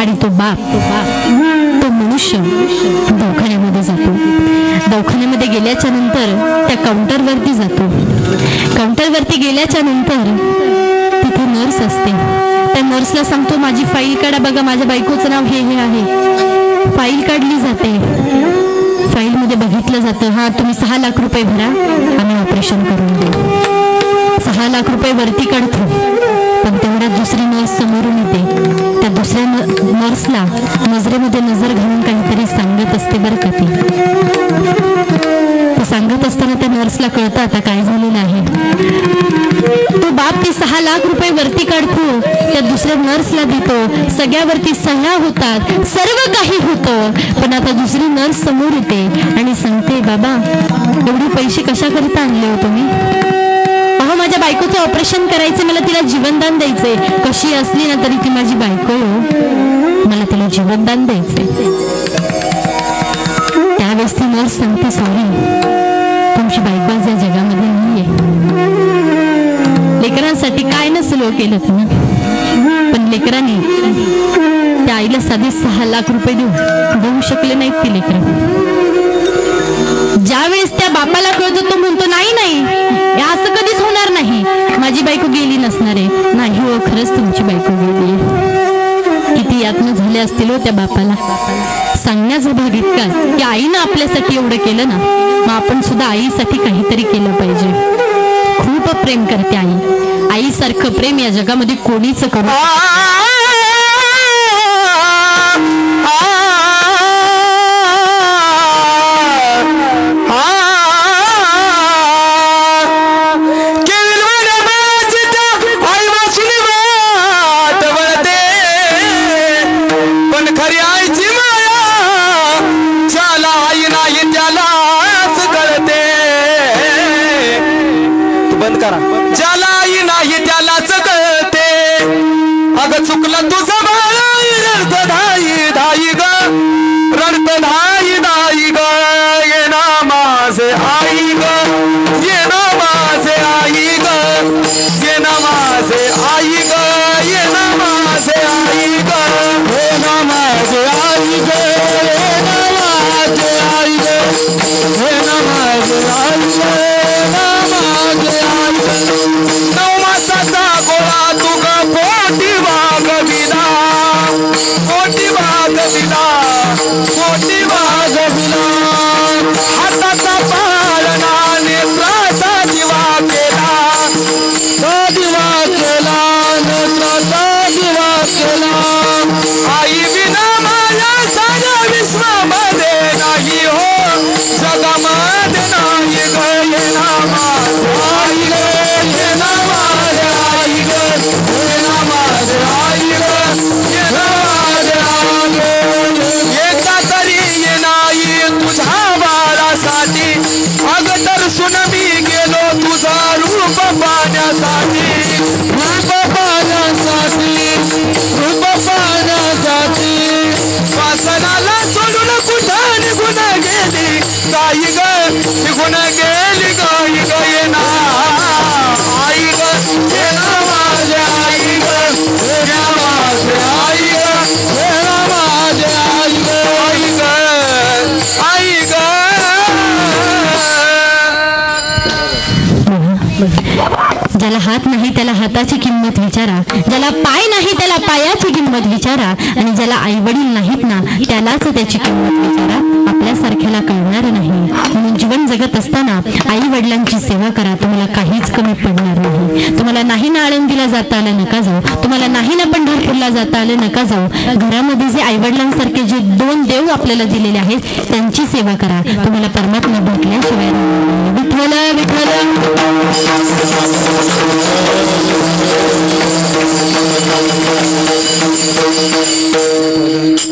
आणि तो बाप, तो मनुष्य दवाखान्यामध्ये जातो. दवाखान्यामध्ये गेल्याच्या नंतर त्या काउंटरवरती जातो. काउंटरवरती गेल्याच्या नंतर तिथे नर्स असते. त्या नर्सला सांगतो माझी फाईल काढा, बघा माझ्या बायकोचं नाव हे आहे. फाईल काढली जाते. फाईलमध्ये बघितलं जातं, हा तुम्ही 6 लाख रुपये भरा, आम्ही ऑपरेशन करून देऊ. 6 लाख रुपये वरती काढतो, पण तेवढ्यात दुसरी नर्स समोरून येते. त्या दुसऱ्या नर्सला नजरेमध्ये नजर घालून काहीतरी सांगत असते बरं का. ते सांगत असताना त्या नर्सला कळतं आता काय झालेलं आहे. तो बाप ते 6 लाख रुपये वरती काढतो, त्या दुसऱ्या नर्सला देतो. सगळ्यावरती सह्या होतात, सर्व काही होतं. पण आता दुसरी नर्स समोर येते आणि सांगते, बाबा एवढे पैसे कशाकरिता आणले हो तुम्ही? अहो माझ्या बायकोचं ऑपरेशन करायचं, मला तिला जीवनदान द्यायचंय. कशी असली ना तरी ती माझी बायको, मला तिला जीवनदान द्यायचंय. त्यावेळेस ती नर्स सांगते, सॉरी तुमची बायको आज या जगामध्ये नाहीये. लेकरांसाठी काय नसलो केलं तुम्ही, पण लेकरांनी त्या आईला साधे 6 लाख रुपये देऊ शकले नाहीत ती लेकरं. ज्यावेळेस त्या बापाला कळतो, तो म्हणतो नाही असं कधीच होणार नाही, माझी बायको गेली नसणार आहे. नाही हो, खरंच तुमची बायको गेली. किती यातना झाले असतील हो त्या बापाला. सांगण्याचा भाग इतकाच की आईनं आपल्यासाठी एवढं केलं ना, मग आपण सुद्धा आईसाठी काहीतरी केलं पाहिजे. खूप प्रेम करते आई. आईसारखं प्रेम या जगामध्ये कोणीच करू. ज्याला आई नाही त्यालाच कळते. अगं चुकलं तुझं बाळ, रडत धाई धाई ग, रडत धाई धाई ग. ये ना माझे आई ग, ये ना माझे आई ग, ये ना माझे आई ग, ये ना माझे आई ग, ये ना माझे आई ग, ये ना माझे आई ग, ये ना माझे आई ग, ये ना माझे पाण्यासाठी रूप पाण्यासाठी रूप पाण्यासाठी वासनाला सोडून कुठं निघून गेली गाई ग निघून गेली गाई ग ये ना आई ग ये ना माझ्या आई ग ये ना माझ्या आई ग ये ना माझ्या आई ग आई ग ज्याला हात नाही त्याला हाताची किंमत विचारा, ज्याला पाय नाही त्याला पायाची किंमत विचारा, आणि ज्याला आई वडील नाहीत ना त्यालाच त्याची किंमत विचारा. आपल्यासारख्याला कळणार नाही. म्हणून जीवन जगत असताना आई वडिलांची सेवा करा, तुम्हाला काहीच कमी पडणार नाही. तुम्हाला नाही ना आळंदीला जाता आलं नका जाऊ, तुम्हाला नाही ना पंढरपूरला जाता आलं नका जाऊ. घरामध्ये जे आई वडिलांसारखे जे दोन देव आपल्याला दिलेले आहेत त्यांची सेवा करा, तुम्हाला परमात्मा भेटल्याशिवाय. विठ्ठल विठ्ठल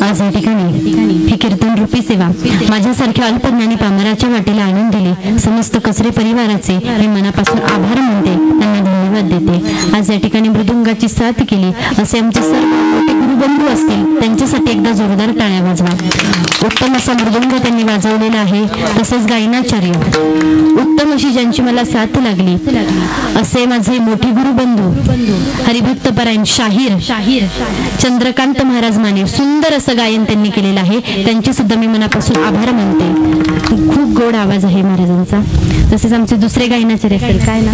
आज या ठिकाणी ही कीर्तन रूपी सेवा माझ्यासारख्या अल्पज्ञानी पामराच्या वाटेला आणून दिली. समस्त कचरे परिवाराचे मी मनापासून आभार मानते, त्यांना धन्यवाद देते. आज या ठिकाणी मृदुंगाची साथ केली असे आमचे सर्व मोठे गुरुबंधू असतील त्यांच्यासाठी एकदा जोरदार टाळ्या वाजवा. उत्तम असा मृदुंग त्यांनी वाजवलेला आहे. तसेच गायनाचार्य उत्तम अशी ज्यांची मला साथ लागली असे माझे मोठे गुरुबंधू हरिभक्तपरायण शाहीर चंद्रकांत महाराज माने सुंदर असं गायन त्यांनी केलेलं आहे. त्यांचे सुद्धा मी मनापासून आभार मानते. खूप गोड आवाज आहे महाराजांचा. तसेच आमचे दुसरे गायनाचार्य असतील काय ना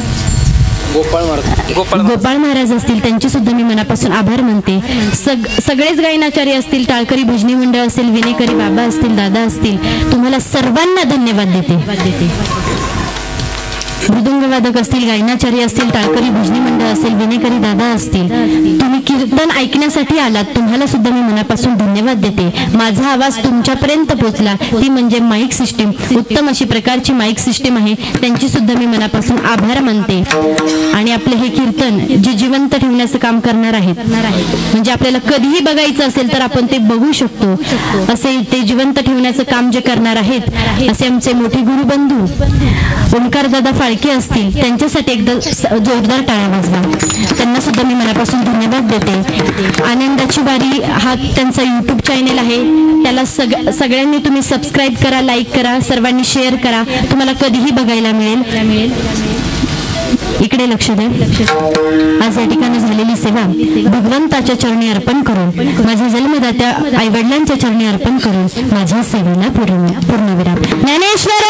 गोपाळ महाराज असतील त्यांचे सुद्धा मी मनापासून आभार मानते. सगळेच गायनाचार्य असतील, टाळकरी भजनी मंडळ असेल, विनेकरी बाबा असतील, दादा असतील, तुम्हाला सर्वांना धन्यवाद देते. मृदुंगवादक असतील, गायनाचार्य असतील, टाळकरी भजनी मंडळ असेल, विनेकरी दादा असतील, तुम्ही कीर्तन ऐकण्यासाठी आलात, तुम्हाला सुद्धा मी मनापासून धन्यवाद देते. माझा आवाज तुमच्यापर्यंत पोहोचला ती म्हणजे माईक सिस्टीम, उत्तम अशी प्रकारची माईक सिस्टीम आहे, त्यांची सुद्धा मी मनापासून आभार मानते. आणि आपले हे कीर्तन जे जिवंत ठेवण्याचं काम करणार आहेत, म्हणजे आपल्याला कधीही बघायचं असेल तर आपण ते बघू शकतो असे ते जिवंत ठेवण्याचं काम जे करणार आहेत असे आमचे मोठे गुरुबंधू ओंकार दादा फाळके असतील, त्यांच्यासाठी एकदा जोरदार टाळ्या वाजवा. त्यांना सुद्धा मी मनापासून धन्यवाद देते. आनंदाची वारी हा त्यांचा यूट्यूब चॅनेल आहे, त्याला सगळ्यांनी तुम्ही सबस्क्राईब करा, लाईक करा, सर्वांनी शेअर करा, तुम्हाला कधीही बघायला मिळेल. इकडे लक्ष द्या. आज या ठिकाणी झालेली सेवा भगवंताच्या चरणी अर्पण करून, माझ्या जन्मदात्या आई वडिलांच्या चरणी अर्पण करून माझ्या सेवेला पूर्णविराम. ज्ञानेश्वर